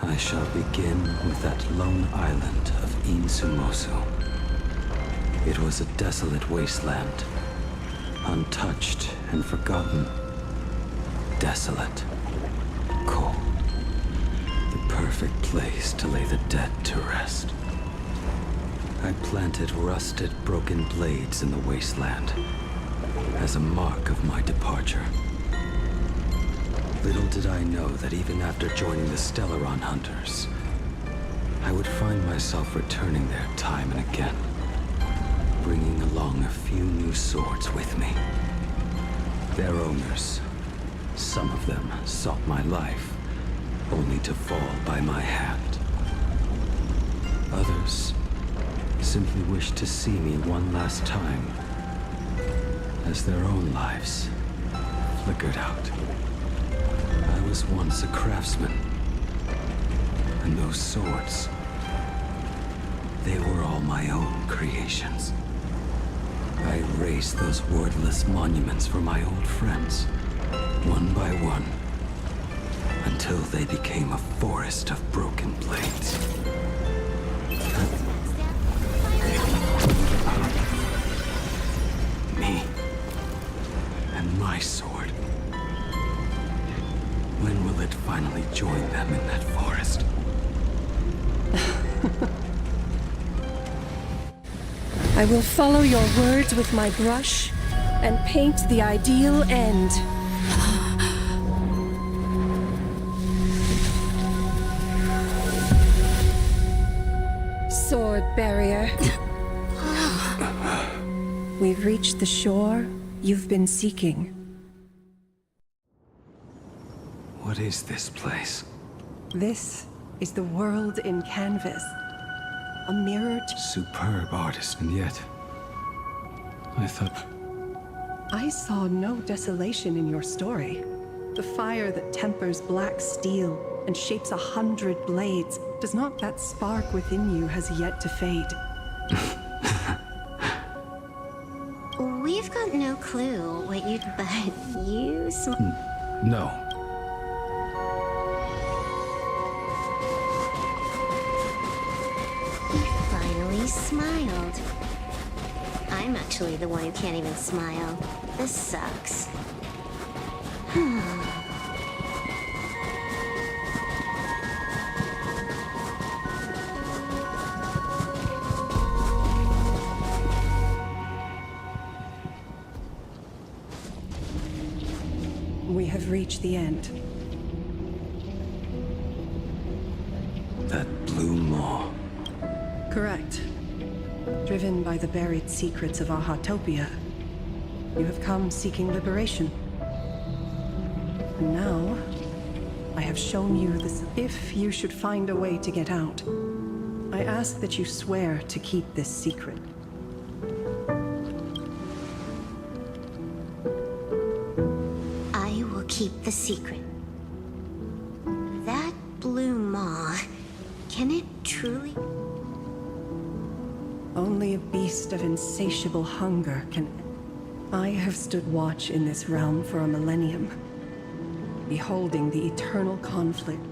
I shall begin with that lone island of Insumosu. It was a desolate wasteland, untouched and forgotten. Desolate, cold, the perfect place to lay the dead to rest. I planted rusted, broken blades in the wasteland as a mark of my departure. Little did I know that even after joining the Stellaron Hunters, I would find myself returning there time and again, bringing along a few new swords with me. Their owners, some of them sought my life, only to fall by my hand. Others simply wished to see me one last time, as their own lives flickered out. I was once a craftsman, and those swords, they were all my own creations. I erased those wordless monuments for my old friends, one by one, until until they became a forest of broken blades. Me and my sword. When will it finally join them in that forest? I will follow your words with my brush and paint the ideal end. Sword barrier. We've reached the shore you've been seeking. What is this place? This is the world in canvas. A mirror to... Superb artist, and yet... I thought... I saw no desolation in your story. The fire that tempers black steel and shapes 100 blades, does not that spark within you has yet to fade? We've got no clue what you... but you... No. Finally smiled. I'm actually the one who can't even smile. This sucks. We have reached the end. That blue maw. Correct. Driven by the buried secrets of Ahatopia, you have come seeking liberation. And now, I have shown you this. If you should find a way to get out, I ask that you swear to keep this secret. I will keep the secret. That blue maw, can it truly... Only a beast of insatiable hunger can... I have stood watch in this realm for a millennium, beholding the eternal conflict.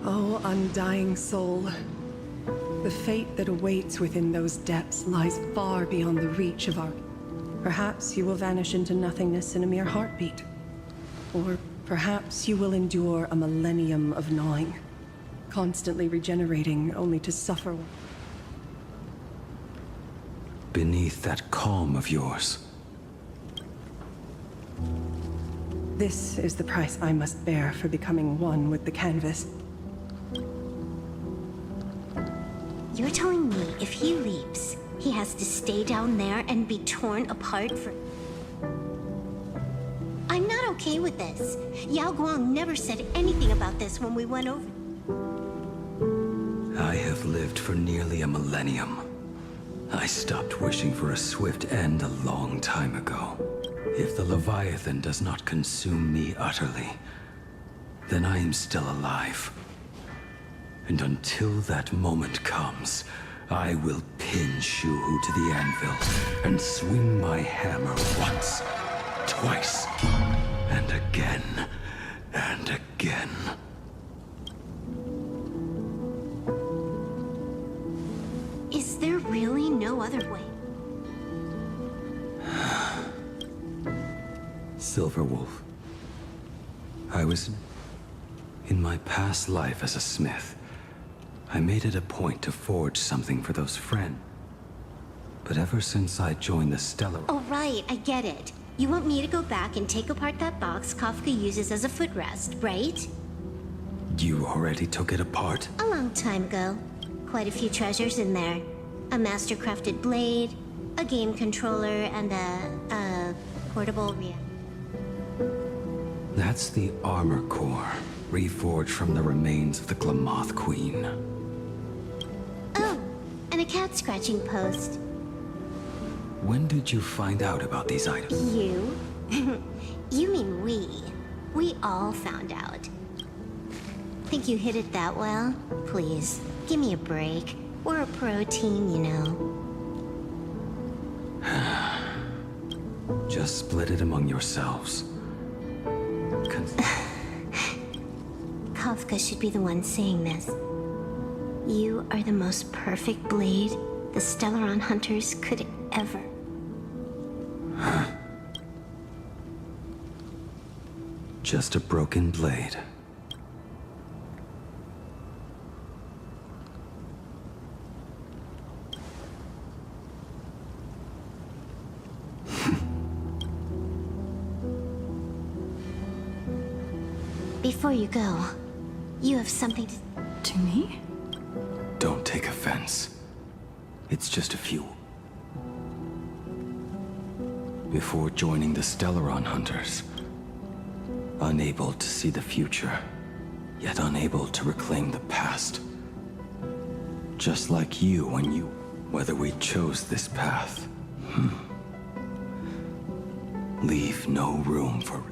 Oh, undying soul, the fate that awaits within those depths lies far beyond the reach of our... Perhaps you will vanish into nothingness in a mere heartbeat. Or perhaps you will endure a millennium of gnawing, constantly regenerating only to suffer... Beneath that calm of yours. This is the price I must bear for becoming one with the canvas. You're telling me if he leaps, he has to stay down there and be torn apart for... I'm not okay with this. Yao Guang never said anything about this when we went over. I have lived for nearly a millennium. I stopped wishing for a swift end a long time ago. If the Leviathan does not consume me utterly, then I am still alive. And until that moment comes, I will pin Shuhu to the anvil and swing my hammer once, twice, and again, and again. Is there really no other way? Silverwolf. I was... In my past life as a smith, I made it a point to forge something for those friends. But ever since I joined the Stellar... Oh, right, I get it. You want me to go back and take apart that box Kafka uses as a footrest, right? You already took it apart? A long time ago. Quite a few treasures in there. A master-crafted blade, a game controller, and a portable reactor. That's the armor core, reforged from the remains of the Glamoth Queen. Oh, and a cat scratching post. When did you find out about these items? You? You mean we. We all found out. Think you hid it that well? Please, give me a break. We're a pro team, you know. Just split it among yourselves. Kafka should be the one saying this. You are the most perfect blade the Stellaron hunters could ever. Just a broken blade. Before you go, you have something to... To me? Don't take offense. It's just a few. Before joining the Stellaron hunters, unable to see the future, yet unable to reclaim the past. Just like you when you... Whether we chose this path, leave no room for...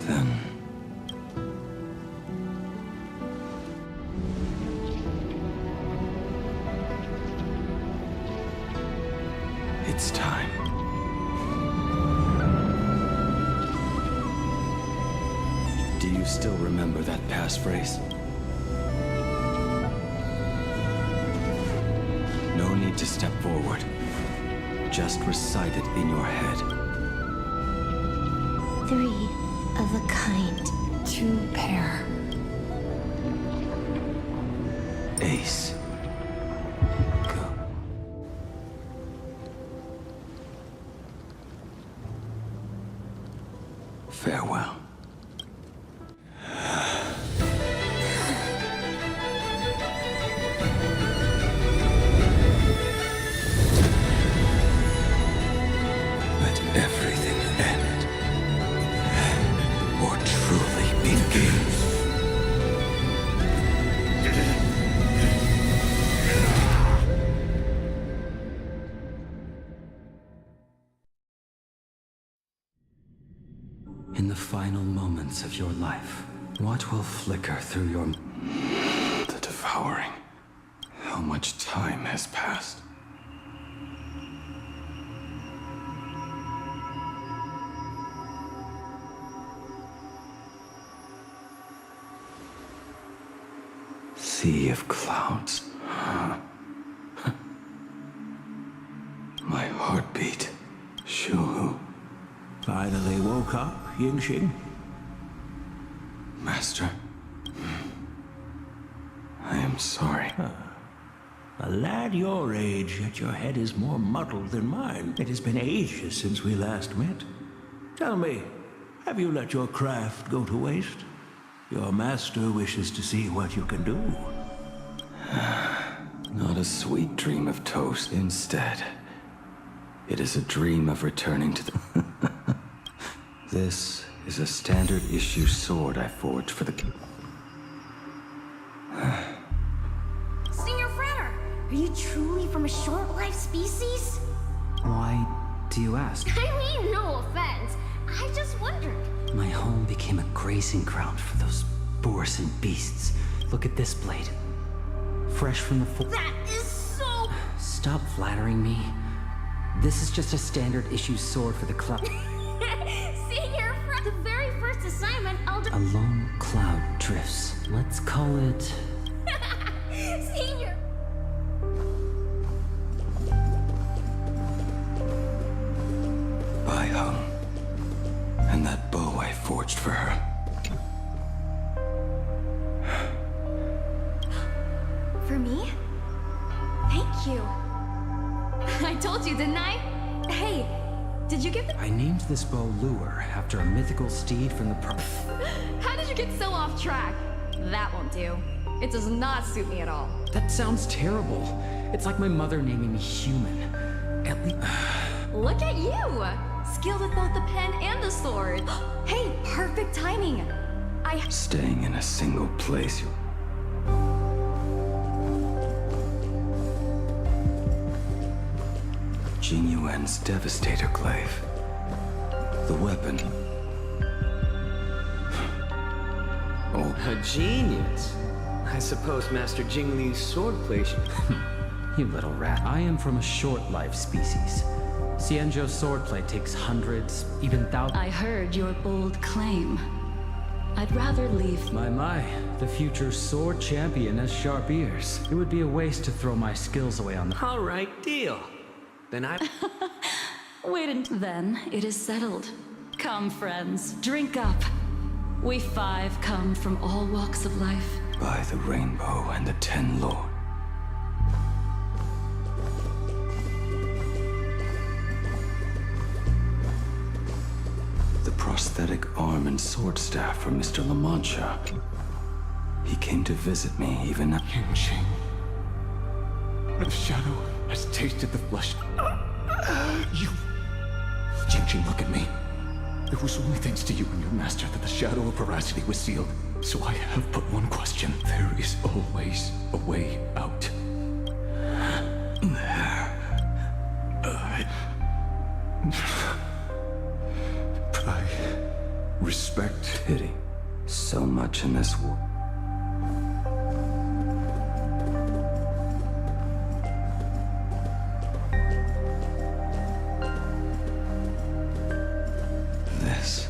Then... It's time. Do you still remember that passphrase? No need to step forward. Just recite it in your head. 3 of a kind. 2 pair. Ace. Go. Farewell. Let everything end, or truly begin. In the final moments of your life, what will flicker through your... The devouring. How much time has passed? Sea of clouds. My heartbeat. Shu. Finally woke up, Yingxing? Master. I am sorry. A lad your age, yet your head is more muddled than mine. It has been ages since we last met. Tell me, have you let your craft go to waste? Your master wishes to see what you can do. Not a sweet dream of toast. Instead, it is a dream of returning to the... This is a standard issue sword I forged for the... Senior Frater, are you truly from a short-lived species? Why do you ask? I mean, no offense. I just wondered. My home became a grazing ground for those boars and beasts. Look at this blade. Fresh from the That is so... Stop flattering me. This is just a standard issue sword for the club. Senior Frater, the very first assignment, I'll do... A lone cloud drifts. Let's call it... Senior... I hung. And that bow I forged for her. For me? Thank you. I told you, didn't I? Hey, did you give the... I named this bow Lure after a mythical steed from the... How did you get so off track? That won't do. It does not suit me at all. That sounds terrible. It's like my mother naming me human. At least... Look at you! Skilled with both the pen and the sword. Hey, perfect timing. Staying in a single place. Jing Yuan's Devastator Glaive. The weapon. Oh. A genius. I suppose Master Jing Li's swordplay should... You little rat. I am from a short-lived species. Xianzhou's swordplay takes hundreds, even thousands. I heard your bold claim. I'd rather leave. My, the future sword champion has sharp ears. It would be a waste to throw my skills away on the— All right, deal. Then I... Wait until then, it is settled. Come, friends, drink up. We 5 come from all walks of life. By the rainbow and the 10 lords. The prosthetic arm and sword staff from Mr. La Mancha. He came to visit me even at Yunqing. The shadow has tasted the flesh. You... Yunqing, look at me. It was only thanks to you and your master that the shadow of veracity was sealed. So I have but one question. There is always a way out. But I respect pity. So much in this war. This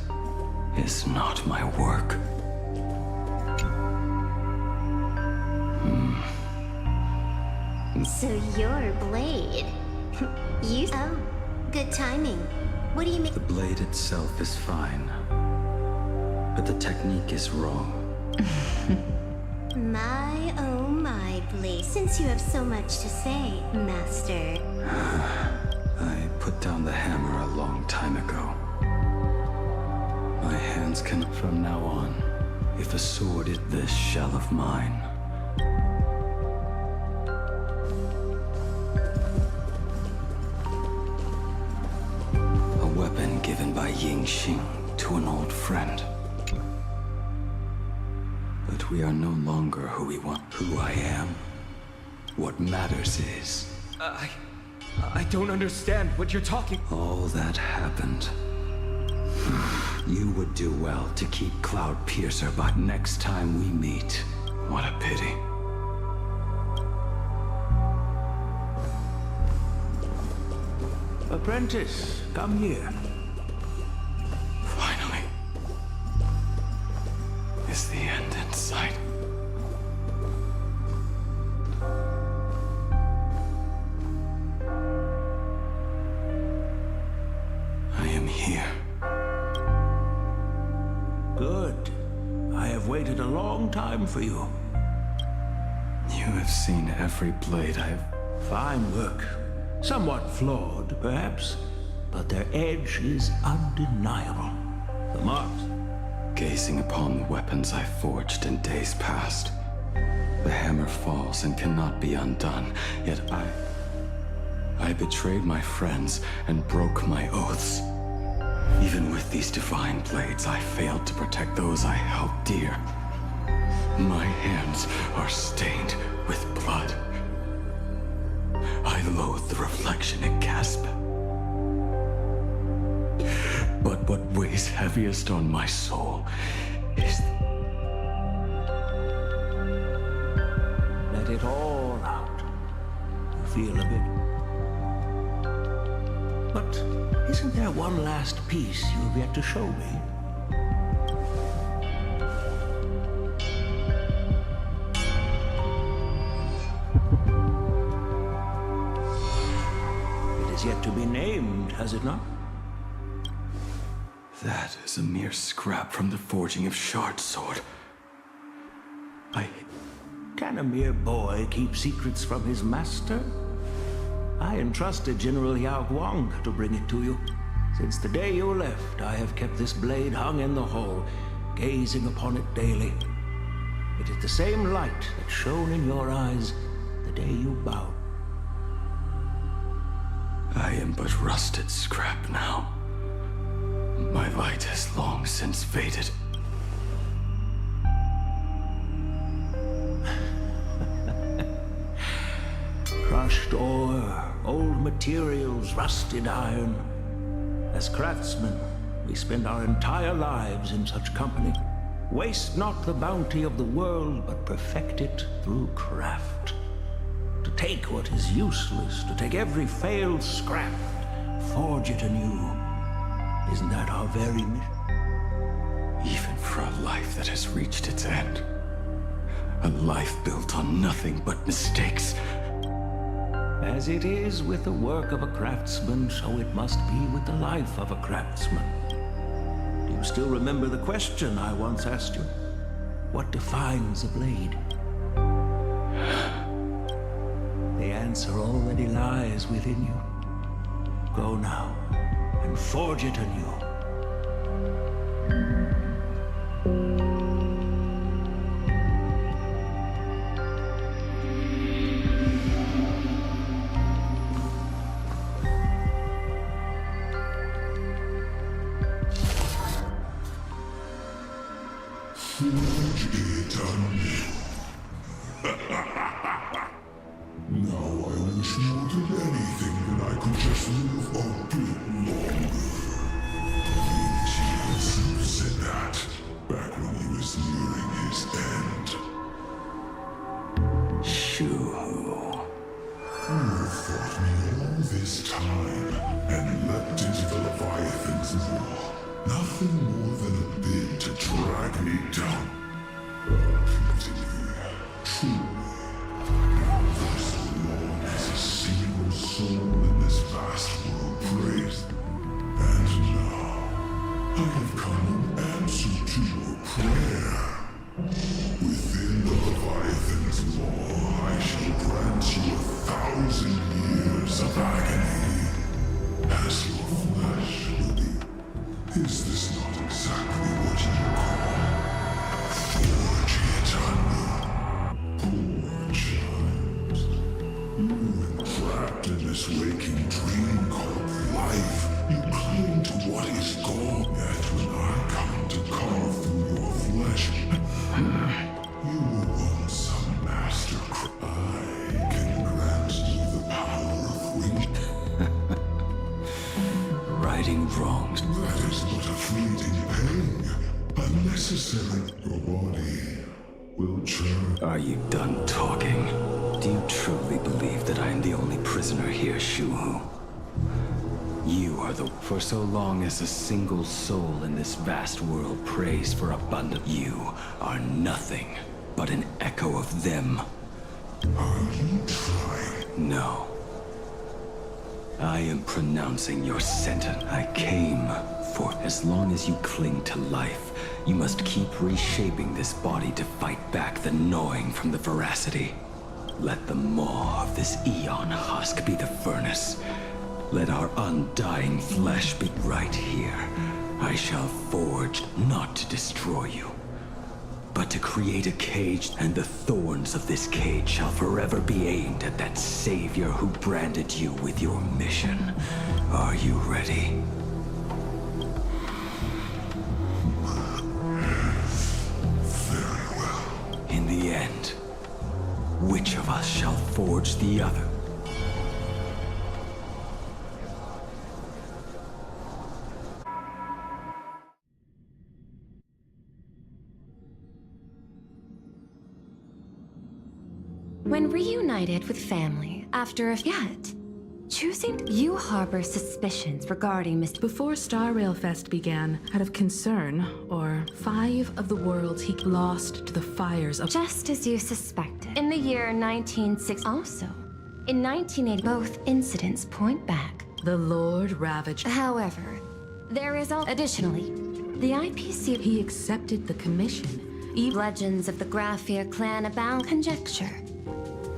is not my work. So you're Blade. Oh, good timing. What do you mean? The blade itself is fine, but the technique is wrong. My, oh my, Blade. Since you have so much to say, Master. I put down the hammer a long time ago. My hands can, from now on, if a sword is this shell of mine. Given by Yingxing to an old friend. But we are no longer who we want, who I am. What matters is... I don't understand what you're talking... All that happened. You would do well to keep Cloud Piercer by next time we meet. What a pity. Apprentice, come here. Finally. Is the end in sight? I am here. Good. I have waited a long time for you. You have seen every blade I have... Fine work. Somewhat flawed, perhaps, but their edge is undeniable. The marks. Gazing upon the weapons I forged in days past, the hammer falls and cannot be undone, yet I betrayed my friends and broke my oaths. Even with these divine blades, I failed to protect those I held dear. My hands are stained with blood. I loathe the reflection it casts. But what weighs heaviest on my soul is... Let it all out. You feel a bit... But isn't there one last piece you've yet to show me? It is yet to be named, has it not? That is a mere scrap from the forging of Shard Sword. Can a mere boy keep secrets from his master? I entrusted General Yao Guang to bring it to you. Since the day you left, I have kept this blade hung in the hall, gazing upon it daily. It is the same light that shone in your eyes the day you bowed. I am but rusted scrap now. My light has long since faded. Crushed ore, old materials, rusted iron. As craftsmen, we spend our entire lives in such company. Waste not the bounty of the world, but perfect it through craft. To take what is useless, to take every failed scrap, Forge it anew. Isn't that our very mission? Even for a life that has reached its end. A life built on nothing but mistakes. As it is with the work of a craftsman, so it must be with the life of a craftsman. Do you still remember the question I once asked you? What defines a blade? The answer already lies within you. Go now, and forge it anew. Forge it anew. Now I wish more than anything that I could just live a bit longer. He said that back when he was nearing his end. Shu-Hu. You have fought me all this time and leapt into the Leviathan's maw. Nothing more than a bit to drag me down. Truly. For so long as a single soul in this vast world prays. And now, I have come in answer to your prayer. Within the Leviathan's law, I shall grant you 1,000 years of agony. As your flesh will be. Is this not exactly what you call forge it anew? Poor child. You were trapped in this waking dream called life. You cling to what is gone. Yet when I come to carve through your flesh, you were once a master. I can grant you the power of Righting wrongs. That is but a fleeting pain. Unnecessary. Your body will churn. Are you done talking? Do you truly believe that I am the only prisoner here, Shu-Hu? You are the... For so long as a single soul in this vast world prays for abundance, you are nothing but an echo of them. Are you trying? No. I am pronouncing your sentence. I came for... As long as you cling to life, you must keep reshaping this body to fight back the gnawing from the veracity. Let the maw of this eon husk be the furnace. Let our undying flesh be right here. I shall forge not to destroy you, but to create a cage, and the thorns of this cage shall forever be aimed at that savior who branded you with your mission. Are you ready? Very well. In the end, which of us shall forge the other? When reunited with family after a yet, choosing you harbor suspicions regarding Mr. Before Star Rail Fest began, out of concern, or 5 of the worlds he lost to the fires of... Just as you suspected. In the year 1960, also, in 1980, both incidents point back. The Lord ravaged... However, there is all... Additionally, the IPC... He accepted the commission. Legends of the Graphia clan abound conjecture.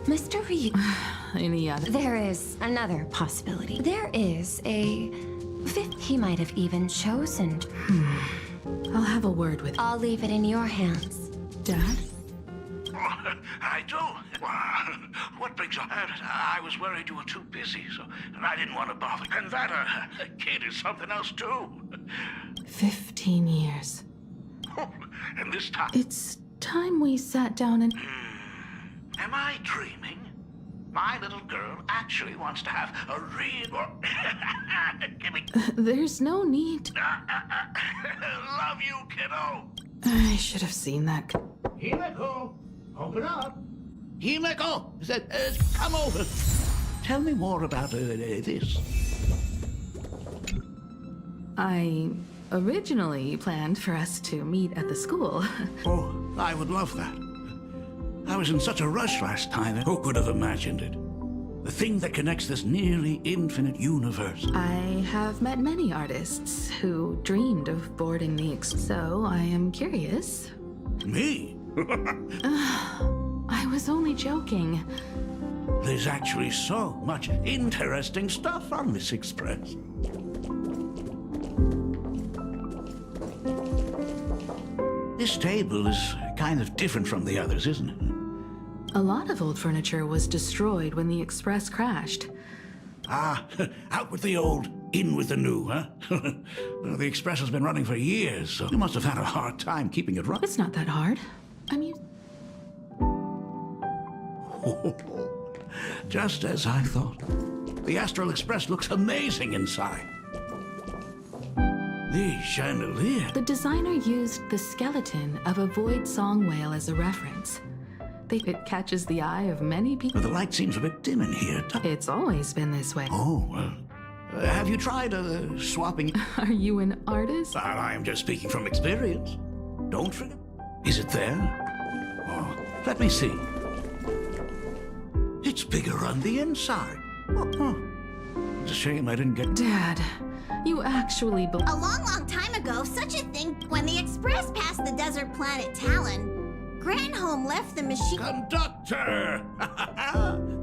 Mr. Ryu... Any other? There is another possibility. There is a 5th he might have even chosen. I'll have a word with... I'll leave it in your hands. Dad? I do. What brings up? I was worried you were too busy, so and I didn't want to bother. And that kid is something else too. 15 years. And this time... It's time we sat down and... Am I dreaming? My little girl actually wants to have a real... Give me... There's no need. Love you, kiddo. I should have seen that. Himeko, open up. Himeko, come over. Tell me more about this. I originally planned for us to meet at the school. Oh, I would love that. I was in such a rush last time. Who could have imagined it? The thing that connects this nearly infinite universe. I have met many artists who dreamed of boarding the so I am curious. Me? I was only joking. There's actually so much interesting stuff on this express. This table is kind of different from the others, isn't it? A lot of old furniture was destroyed when the express crashed. Ah, out with the old, in with the new, huh? Well, the express has been running for years, so you must have had a hard time keeping it running. It's not that hard. I mean... Just as I thought. The Astral Express looks amazing inside. The chandelier. The designer used the skeleton of a void song whale as a reference. It catches the eye of many people. But the light seems a bit dim in here. It's always been this way. Oh, have you tried swapping? Are you an artist? I am just speaking from experience. Don't forget. Is it there? Oh, let me see. It's bigger on the inside. Oh, it's a shame I didn't get... Dad, you actually believe... A long time ago, such a thing, when the Express passed the desert planet Talon, Granholm left the machine... Conductor!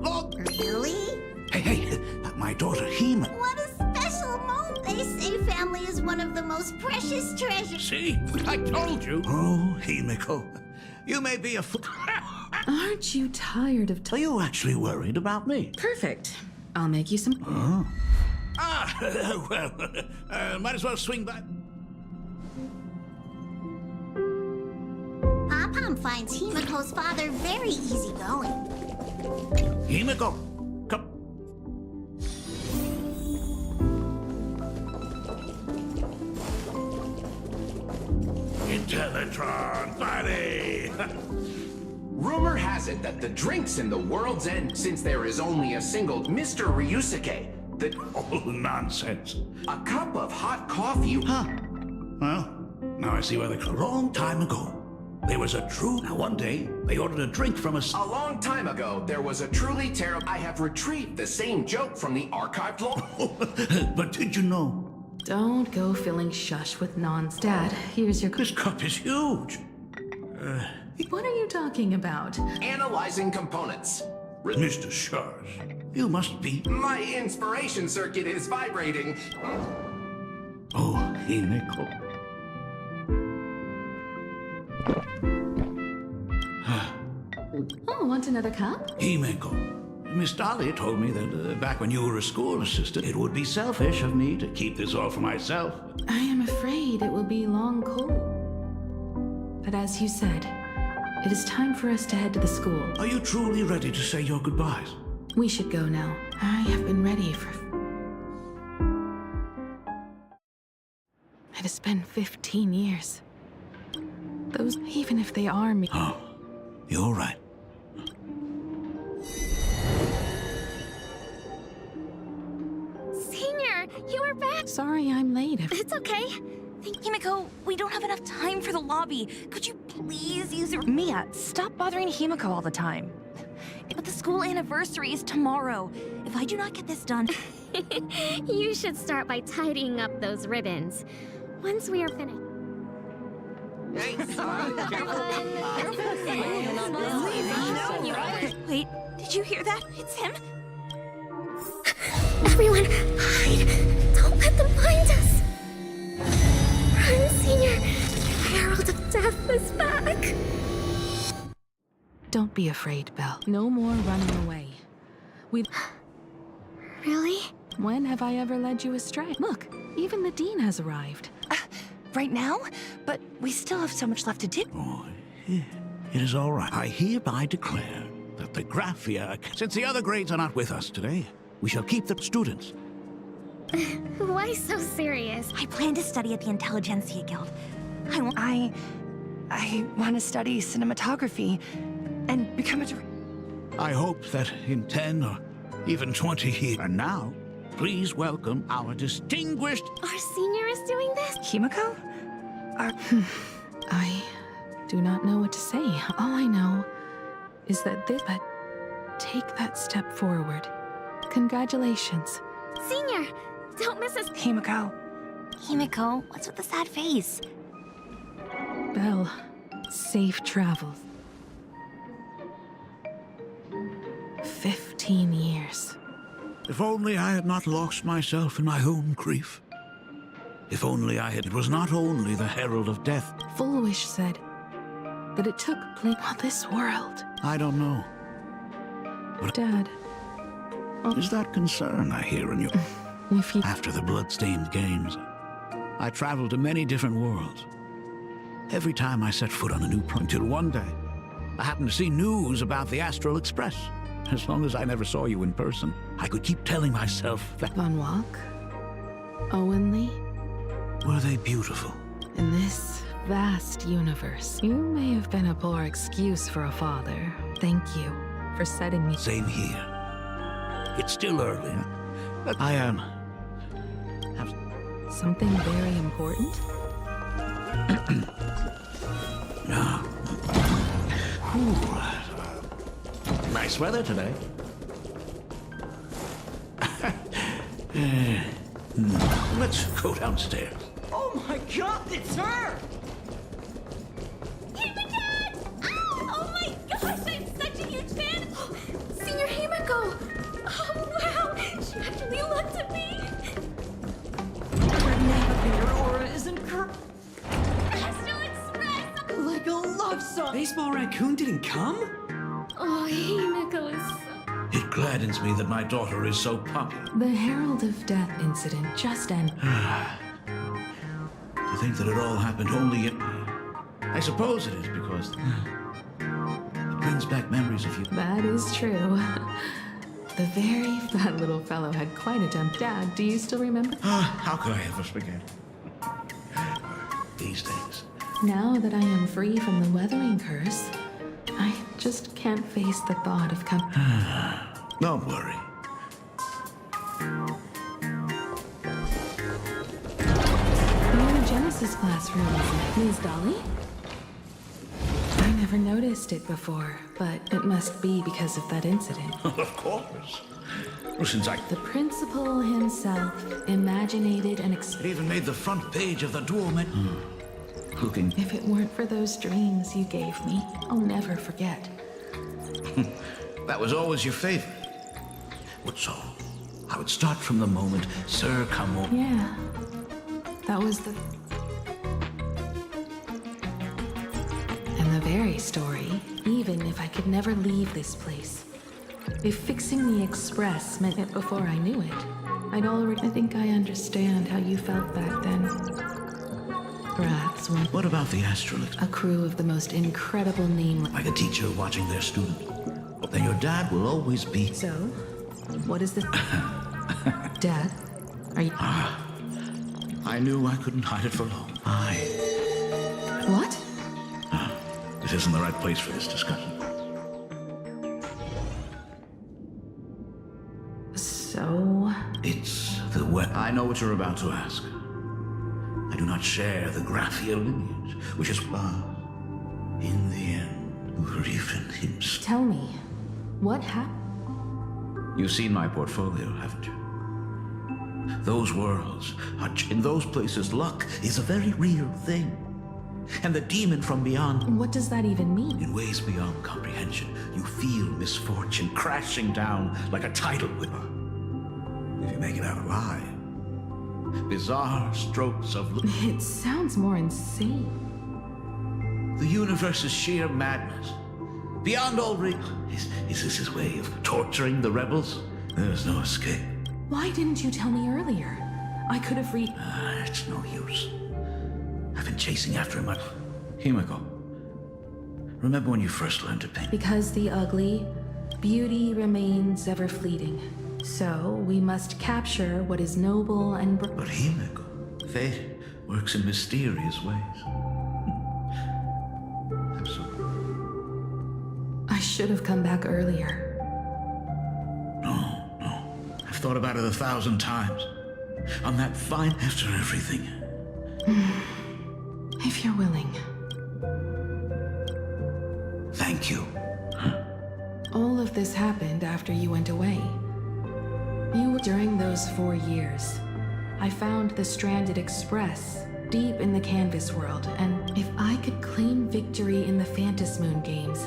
Look! Really? Hey, my daughter Hema. What a special moment! They say family is one of the most precious treasures. See? I told you. Oh, Himiko. You may be a Aren't you tired of... Are you actually worried about me? Perfect. I'll make you some... Oh. Well, might as well swing by. Pom finds Himiko's father very easygoing. Himiko, come. Intellatron, buddy! Rumor has it that the drinks in the world's end, since there is only a single Mr. Ryusuke, that... Oh, nonsense. A cup of hot coffee... Huh. Well, now I see why a long time ago, there was a true... Now one day, they ordered a drink from us. A long time ago, there was a truly terrible... I have retrieved the same joke from the archived log. But did you know? Don't go filling shush with nonsense. Dad, here's your... This cup is huge. What are you talking about? Analyzing components. Mr. Shush, you must be... My inspiration circuit is vibrating. Oh, Himiko. Oh, want another cup? Himiko, Miss Dolly told me that back when you were a school assistant, it would be selfish of me to keep this all for myself. I am afraid it will be long cold. But as you said, it is time for us to head to the school. Are you truly ready to say your goodbyes? We should go now. I have been ready for... It has been 15 years. Those, even if they are me... Oh, you're right. Senior, you are back! Sorry I'm late. It's okay. Himiko, we don't have enough time for the lobby. Could you please use your... Mia, stop bothering Himiko all the time. But the school anniversary is tomorrow. If I do not get this done... You should start by tidying up those ribbons. Once we are finished... Wait, did you hear that? It's him? Everyone, hide! Don't let them find us! Run, Senior! The Herald of Death is back! Don't be afraid, Belle. No more running away. We... Really? When have I ever led you astray? Look, even the Dean has arrived. Right now? But we still have so much left to do. Oh, it is all right. I hereby declare that the Graphia... Since the other grades are not with us today, we shall keep the students. Why so serious? I plan to study at the Intelligentsia Guild. I want to study cinematography and become a... I hope that in 10 or even 20 years... And now, please welcome our distinguished... Our senior is doing this? Himiko? I do not know what to say. All I know is that but take that step forward. Congratulations. Senior, don't miss us. Himiko. Himiko, what's with the sad face? Belle, safe travels. 15 years. If only I had not lost myself in my own grief. If only it was not only the herald of death. Fullwish said that it took place on this world. I don't know. But Dad. Is that concern I hear in you? After the blood-stained games, I traveled to many different worlds. Every time I set foot on a new planet, until one day, I happened to see news about the Astral Express. As long as I never saw you in person, I could keep telling myself that... Von Walk? Owen Lee? Were they beautiful? In this vast universe, you may have been a poor excuse for a father. Thank you for setting me... Same here. It's still early. But I am... Something very important? Nice weather today. Let's go downstairs. Oh my god, it's her! Oh my gosh, I'm such a huge fan! Senior Himiko! Oh wow, she actually looked at me! Her navigator aura is incredible. Astral Express! Like a love song! Baseball Raccoon didn't come? Oh, Himiko is so... It gladdens me that my daughter is so popular. The Herald of Death incident just ended. To think that it all happened only at... I suppose it is because... It brings back memories of you. That is true. The very fat little fellow had quite a jump. Dad, do you still remember? How could I ever forget? These days. Now that I am free from the weathering curse, I just can't face the thought of coming. Don't worry. New Genesis classroom, Ms. Dolly? I never noticed it before, but it must be because of that incident. Of course. Well, since The principal himself imaginated and It even made the front page of the Dual Men. Looking. If it weren't for those dreams you gave me, I'll never forget. That was always your favorite. What so? I would start from the moment Sir Camo. Yeah. That was the... And the very story, even if I could never leave this place. If fixing the express meant it before I knew it, I'd already... I think I understand how you felt back then. Perhaps when... What about the Astral? A crew of the most incredible name... Like a teacher watching their student. Then your dad will always be... So? What is the... Dad? Are you... I knew I couldn't hide it for long. What? This isn't the right place for this discussion. So... It's the way... I know what you're about to ask. I do not share the Graphia lineage, which is why, in the end, Griffin himself... Tell me, what happened? You've seen my portfolio, haven't you? Those worlds are... In those places, luck is a very real thing. And the demon from beyond... What does that even mean? In ways beyond comprehension, you feel misfortune crashing down like a tidal wave. If you make it out alive. Bizarre strokes of... It sounds more insane. The universe is sheer madness. Beyond all Is this his way of torturing the rebels? There's no escape. Why didn't you tell me earlier? I could have It's no use. I've been chasing after him. Himiko, remember when you first learned to paint? Because the ugly, beauty remains ever fleeting. So we must capture what is noble and... But Himiko, fate works in mysterious ways. I'm sorry. I should have come back earlier. No. I've thought about it 1,000 times. On that fine... After everything, If you're willing. Thank you. All of this happened after you went away. During those 4 years, I found the stranded Express deep in the canvas world, and if I could claim victory in the Phantasmoon games,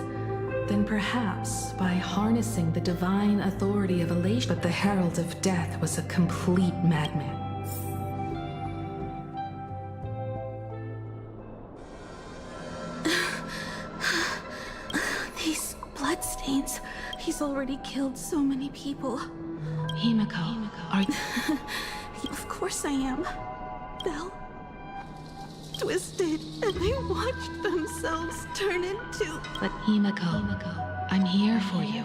then perhaps by harnessing the divine authority of elation. But the Herald of Death was a complete madman. These bloodstains. He's already killed so many people. Himiko, are you... Of course I am. Belle. Twisted, and they watched themselves turn into... But Himiko, I'm here for you.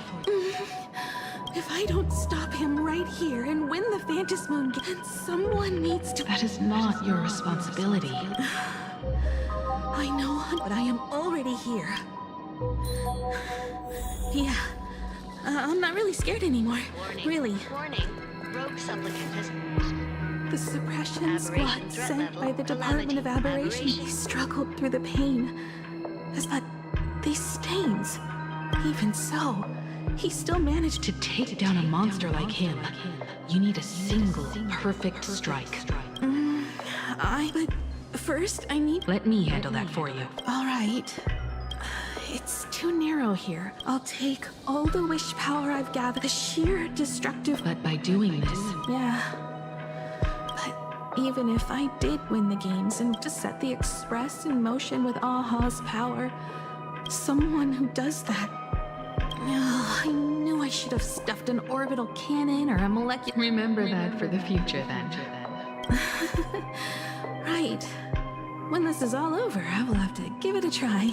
If I don't stop him right here and win the Phantasmoon, then someone needs to... That is not your responsibility. I know, but I am already here. Yeah. I'm not really scared anymore. Really. Warning. Rogue supplicant has... The suppression squad sent by the Department of Aberration. They struggled through the pain. But these stains. Even so, he still managed to take down a monster like him. You need a single perfect strike. But first I need... Let me handle that for you. All right. It's too narrow here. I'll take all the wish power I've gathered, the sheer destructive... But by doing this... Yeah. But even if I did win the games and to set the Express in motion with Aha's power, someone who does that... I knew I should have stuffed an orbital cannon or a molecular... Remember that for the future, then. Right. When this is all over, I will have to give it a try.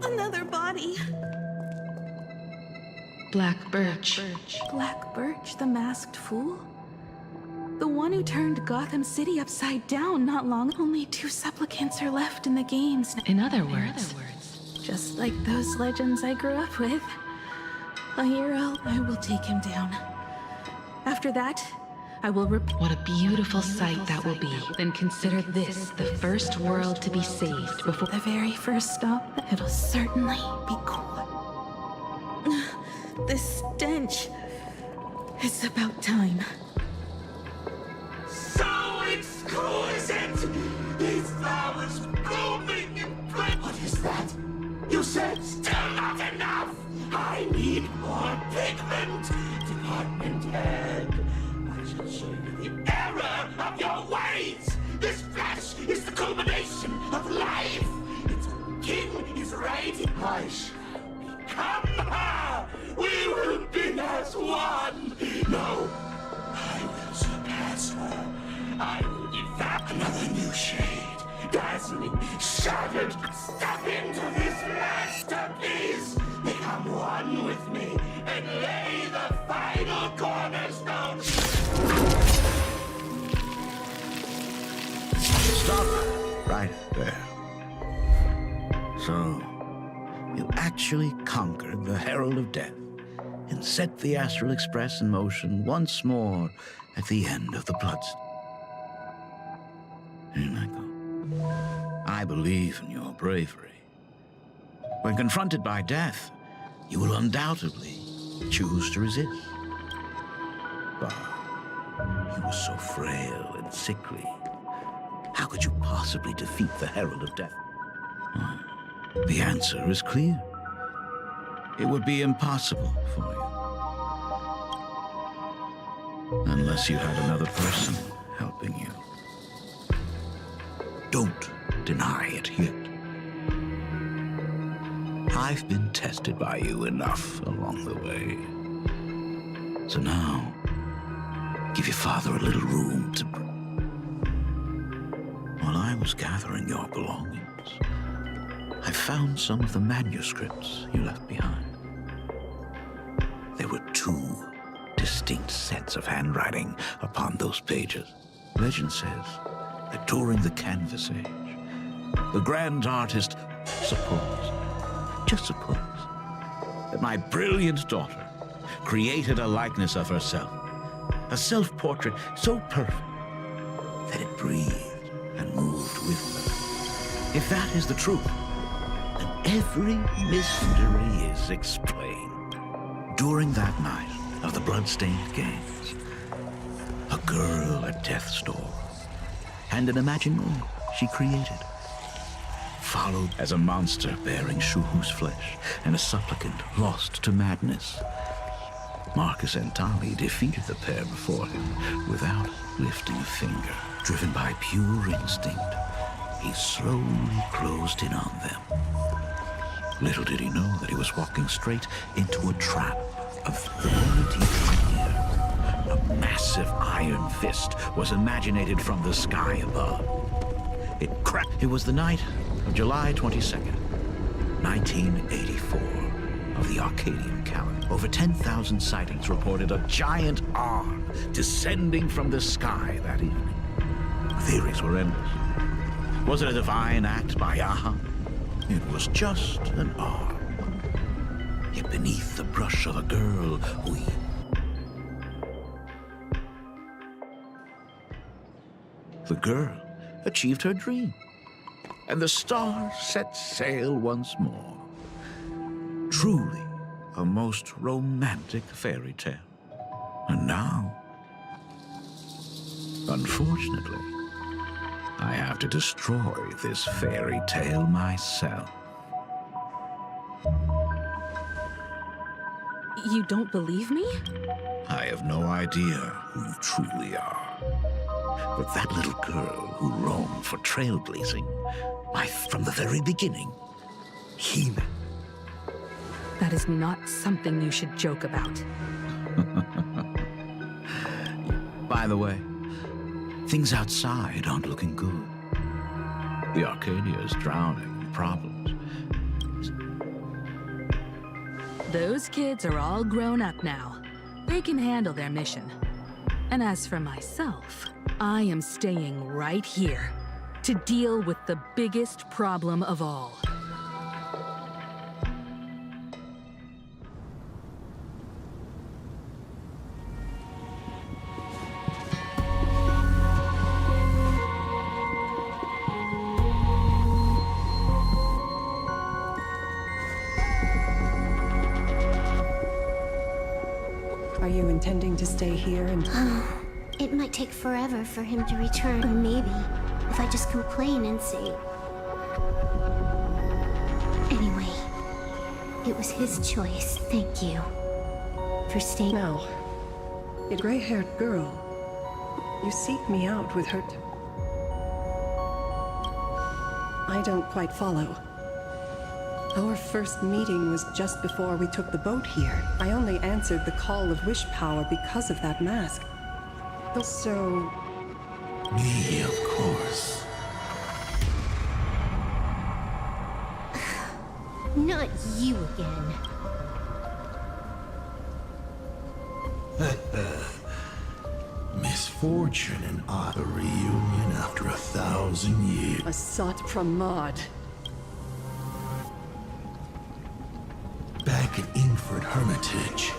Another body. Black Birch. Black Birch, the masked fool? The one who turned Gotham City upside down not long. Only 2 supplicants are left in the games. In other words, just like those legends I grew up with. A hero, I will take him down. After that, I will What a beautiful sight that will be. Then consider this the first world to be saved before... The very first stop, it'll certainly be cool. This stench. It's about time. So exquisite! These flowers blooming in blood. What is that? You said still not enough! I need more pigment! Department head, I shall show you the error of your ways! This flesh is the culmination of life! Its king is reigning. I shall become her! We will be as one! No, I will surpass her. I will devour another new shade. Dazzling, shattered. Step into this masterpiece! Become one with me and lay the final cornerstone! Stop right there. So, you actually conquered the Herald of Death and set the Astral Express in motion once more at the end of the Bloodstone. I believe in your bravery. When confronted by death, you will undoubtedly choose to resist. But you were so frail and sickly. How could you possibly defeat the Herald of Death? Well, the answer is clear. It would be impossible for you. Unless you had another person helping you. Don't deny it yet. I've been tested by you enough along the way. So now, give your father a little room to breathe. While I was gathering your belongings, I found some of the manuscripts you left behind. There were 2 distinct sets of handwriting upon those pages. Legend says that during the Canvas Age, the grand artist just suppose, that my brilliant daughter created a likeness of herself, a self-portrait so perfect that it breathed and moved with her. If that is the truth, then every mystery is explained. During that night of the bloodstained games, a girl at death's door, and an imaginary she created, followed as a monster bearing Shuhu's flesh and a supplicant lost to madness. Marcus and Tali defeated the pair before him without lifting a finger. Driven by pure instinct, he slowly closed in on them. Little did he know that he was walking straight into a trap of the moment he drew near. A massive iron fist was imaginated from the sky above. It cracked. It was the night of July 22nd, 1984, of the Arcadian calendar. Over 10,000 sightings reported a giant arm descending from the sky that evening. Theories were endless. Was it a divine act by Yaha? It was just an arm. Yet beneath the brush of a girl who the girl achieved her dream, and the stars set sail once more. Truly a most romantic fairy tale. And now, unfortunately, I have to destroy this fairy tale myself. You don't believe me? I have no idea who you truly are. But that little girl who roamed for trailblazing, from the very beginning, Hime. That is not something you should joke about. By the way, things outside aren't looking good. The Arcadia is drowning in problems. Those kids are all grown up now. They can handle their mission. And as for myself, I am staying right here to deal with the biggest problem of all. Are you intending to stay here and... It might take forever for him to return. Or maybe, if I just complain and say... Anyway, it was his choice. Thank you for staying. Now, a gray-haired girl. You seek me out with her... I don't quite follow. Our first meeting was just before we took the boat here. I only answered the call of wish power because of that mask. So... Me, of course. Not you again. Misfortune and a reunion after 1,000 years. A Sat Pramod. Back at Ingford Hermitage,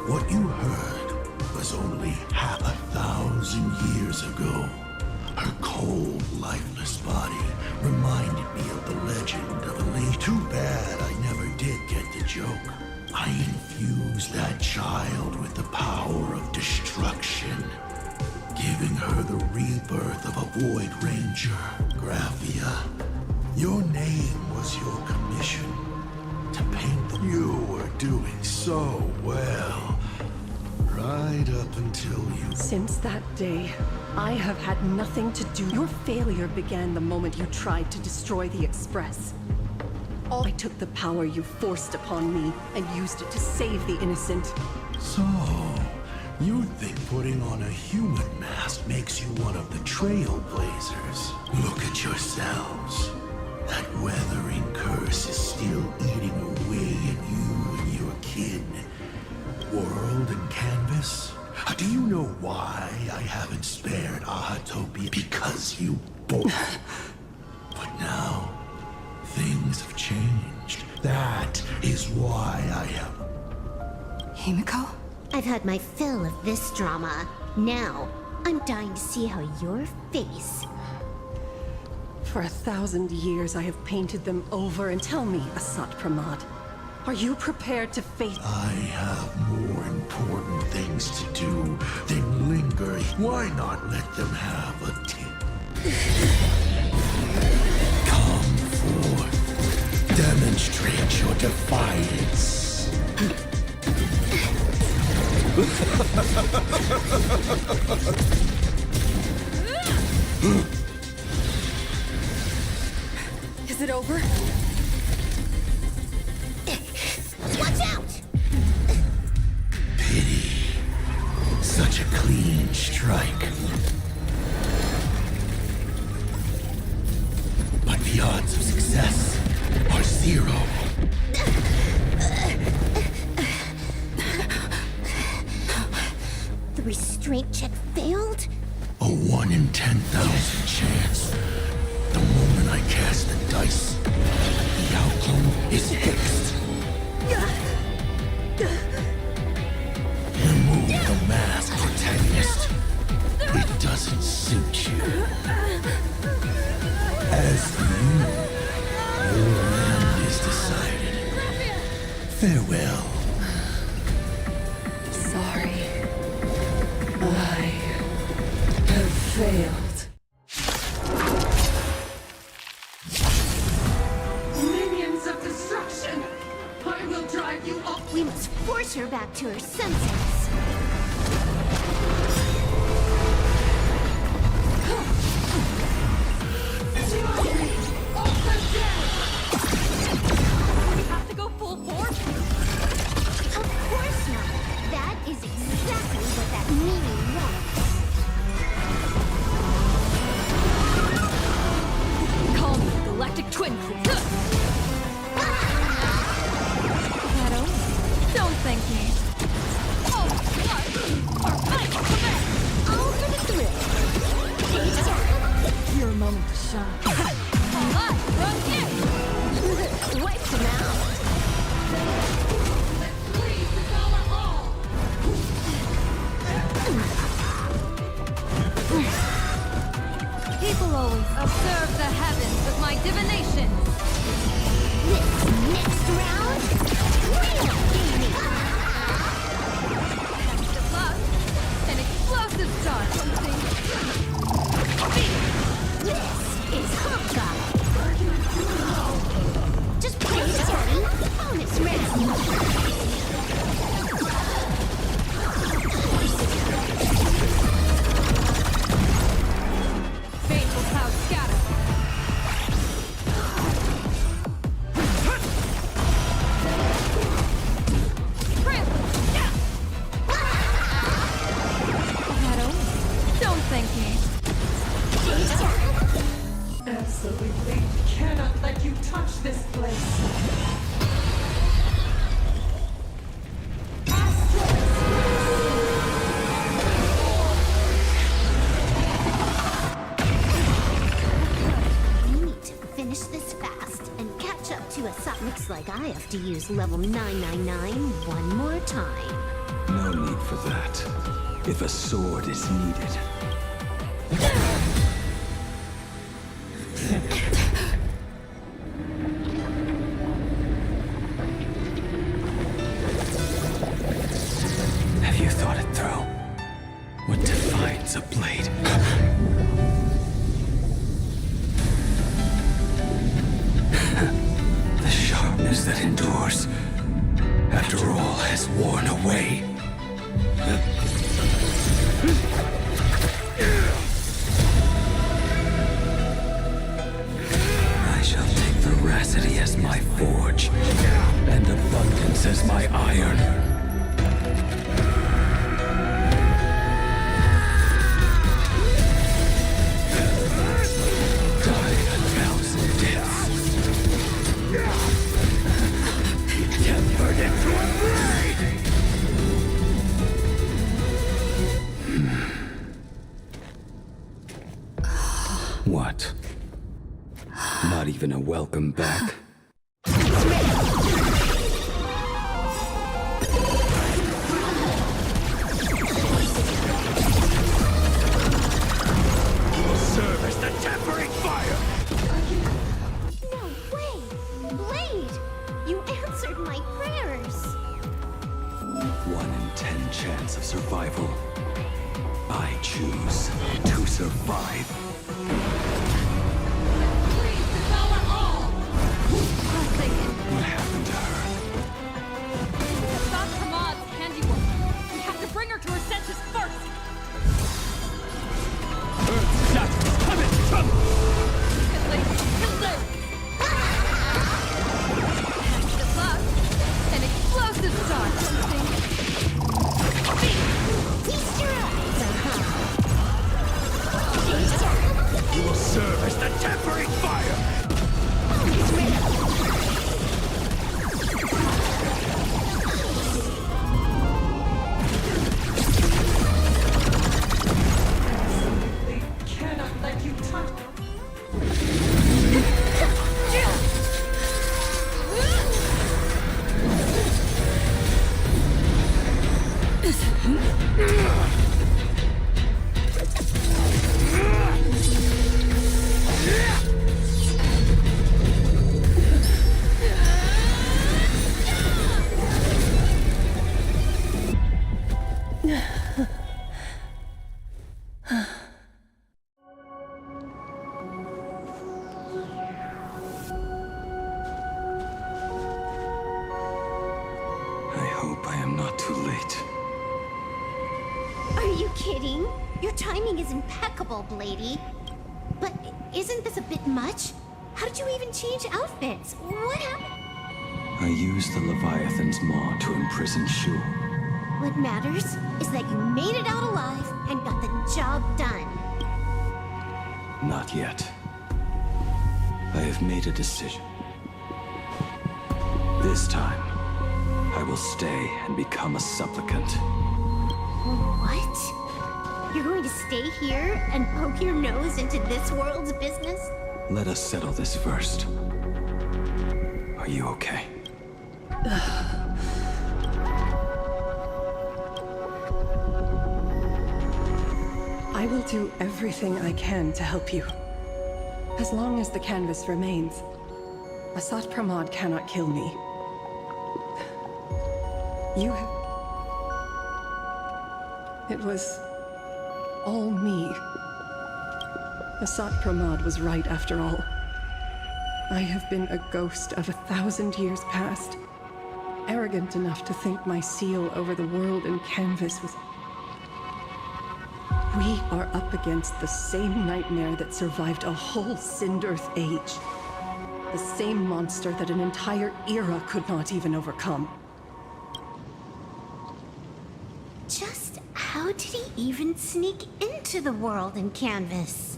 what you heard was only 1,000 years ago. Her cold, lifeless body reminded me of the legend of a lady. Too bad I never did get the joke. I infused that child with the power of destruction, giving her the rebirth of a Void Ranger, Graphia. Your name was your commission. To paint them. You were doing so well. Right up until you... Since that day, I have had nothing to do. Your failure began the moment you tried to destroy the Express. I took the power you forced upon me and used it to save the innocent. So, you think putting on a human mask makes you one of the Trailblazers? Look at yourselves. That weathering curse is still eating away at you and your kin. World and canvas? Do you know why I haven't spared Ahatopia? Because you both. But now, things have changed. That is why I have... Himiko? I've had my fill of this drama. Now, I'm dying to see how your face For 1,000 years I have painted them over, and tell me, Asat Pramad, are you prepared to face— I have more important things to do than linger. Why not let them have a tip? Come forth. Demonstrate your defiance. Is it over? Watch out! Pity. Such a clean strike. But the odds of success are 0. The restraint check failed? A 1 in 10,000 chance. The moment I cast the dice, the outcome is fixed. Remove the mask, protagonist. It doesn't suit you. As for you, your end is decided. Farewell. Sorry. I have failed. Minions of destruction! I will drive you up! We must force her back to her senses. We have to go full force? Of course not. That is exactly what that meaning wants. Call me Galactic Twin Crew. Shadow, don't thank me. Oh, what? Our fight command! All for the thrill. Take down. Your moment to shine. Alive from here! Wipe them out. Please devour all! People always observe the heavens with my divination. This next round, real gaming. Next to love, an explosive start. This is Honkai. Just play steady. Bonus round. Fateful cloud scatter. Shadow, don't thank me. Absolutely cannot let you touch this place. We need to finish this fast and catch up to Asat. Looks like I have to use level 999 one more time. No need for that. If a sword is needed. Have you thought it through? What defines a blade? The sharpness that endures after all has worn away. I shall take veracity as my forge, and abundance as my iron. Die a thousand deaths. Tempered into a blade. What? Not even a welcome back? Serve as the tempering fire! 1 in 10 chance of survival. I choose to survive. Please devour all! What happened to her? Stop Hamad's handiwork. We have to bring her to her senses first. Earth's shadows coming from! The bug, an explosive start. You will serve as the tempering fire! They cannot let you touch. I hope I am not too late. Are you kidding? Your timing is impeccable, Blady. But isn't this a bit much? How did you even change outfits? What happened? I used the Leviathan's maw to imprison Shu. What matters is that you made it out alive and got the job done. Not yet. I have made a decision. This time, I will stay and become a supplicant. What? You're going to stay here and poke your nose into this world's business? Let us settle this first. Are you okay? I will do everything I can to help you. As long as the canvas remains, Asat Pramod cannot kill me. You have... It was all me. Asat Pramod was right after all. I have been a ghost of 1,000 years past, arrogant enough to think my seal over the world in canvas was... We are up against the same nightmare that survived a whole Sindirth age. The same monster that an entire era could not even overcome. Just how did he even sneak into the world in canvas?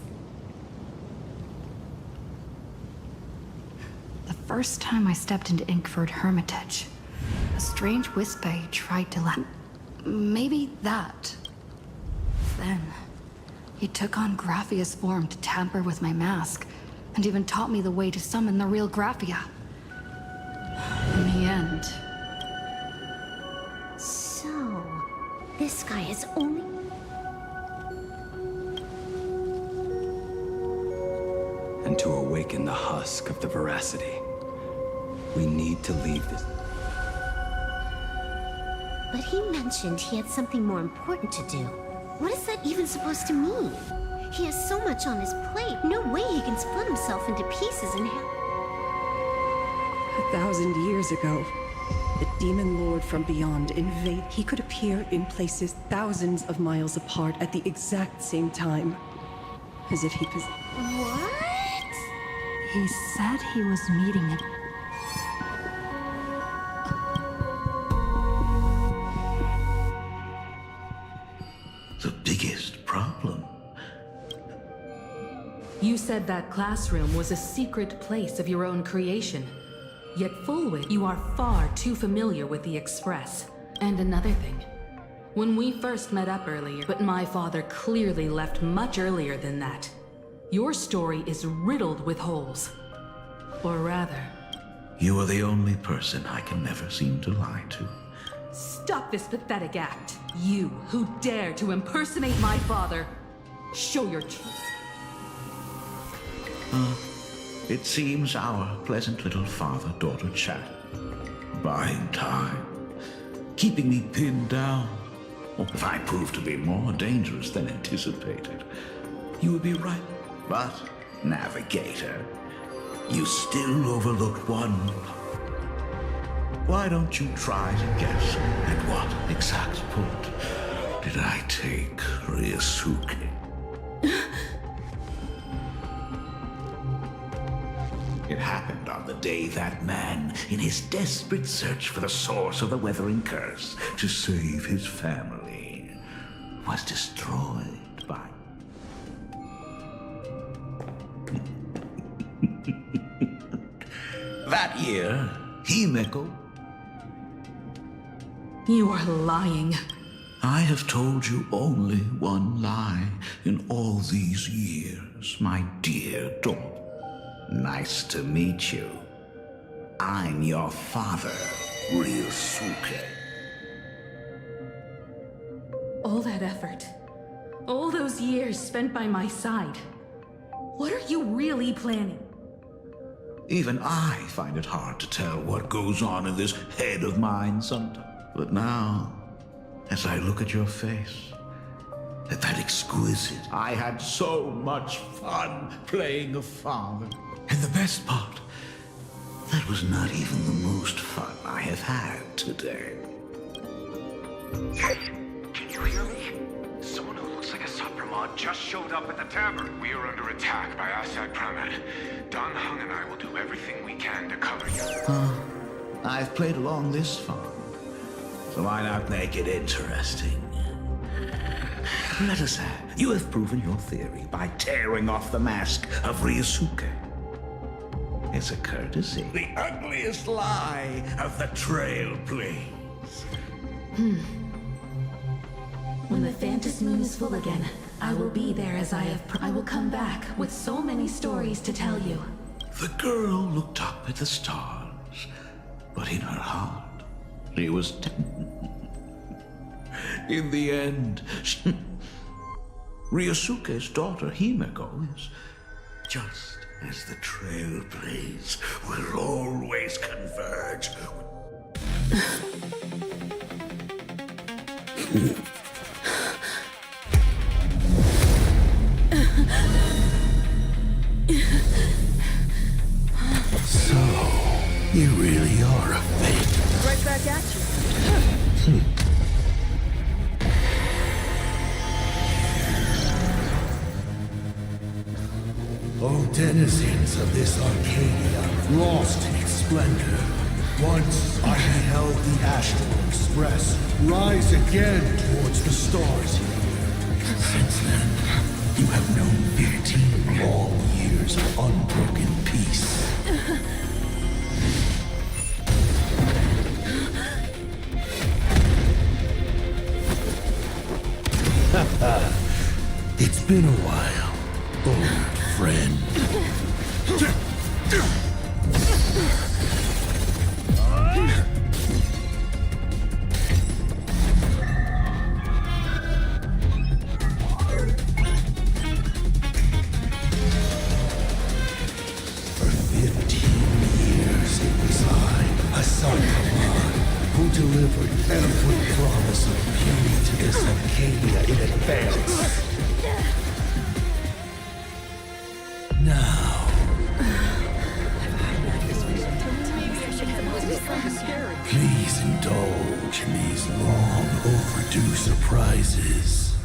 The first time I stepped into Inkford Hermitage, a strange whisper tried to let... Maybe that. Then, he took on Graphia's form to tamper with my mask, and even taught me the way to summon the real Graphia. In the end... So, this guy is only... And to awaken the husk of the veracity, we need to leave this... But he mentioned he had something more important to do. What is that even supposed to mean? He has so much on his plate, no way he can split himself into pieces and 1,000 years ago, the demon lord from beyond invaded. He could appear in places thousands of miles apart at the exact same time. As if he possessed... What? He said he was meeting it. The biggest problem. You said that classroom was a secret place of your own creation. Yet Fulwick, you are far too familiar with the Express. And another thing. When we first met up earlier, but my father clearly left much earlier than that. Your story is riddled with holes. Or rather... You are the only person I can never seem to lie to. Stop this pathetic act. You, who dare to impersonate my father. Show your truth. It seems our pleasant little father-daughter chat, buying time, keeping me pinned down. Oh, if I prove to be more dangerous than anticipated, you would be right. But, Navigator, you still overlooked one part. Why don't you try to guess at what exact point did I take Ryosuke? It happened on the day that man, in his desperate search for the source of the Weathering Curse to save his family, was destroyed by... That year, Himeko... You are lying. I have told you only one lie in all these years, my dear daughter. Nice to meet you. I'm your father, Ryosuke. All that effort, all those years spent by my side. What are you really planning? Even I find it hard to tell what goes on in this head of mine sometimes. But now, as I look at your face, at that exquisite, I had so much fun playing a father. And the best part, that was not even the most fun I have had today. Can you hear me? Someone who looks like a Sapramod just showed up at the tavern. We are under attack by Asai Pramet. Don Hung and I will do everything we can to cover you. I've played along this far, so why not make it interesting? Let us have. You have proven your theory by tearing off the mask of Ryosuke. It's a courtesy. The ugliest lie of the Trailblaze. When the Phantom Moon is full again, I will be there as I have I will come back with so many stories to tell you. The girl looked up at the stars, but in her heart, she was... In the end, Ryosuke's daughter Himeko is just as the Trailblaze will always converge. So, you really are a fake. Right back at you. O denizens of this Arcadia, lost in its splendor, once I beheld the Astral Express rise again towards the stars. Since then, you have known 15 long years of unbroken peace. It's been a while, old friend. For 15 years it was I, Hassan Kaman, who delivered every promise of beauty to this Arcadia in advance. Now, please indulge in these long overdue surprises.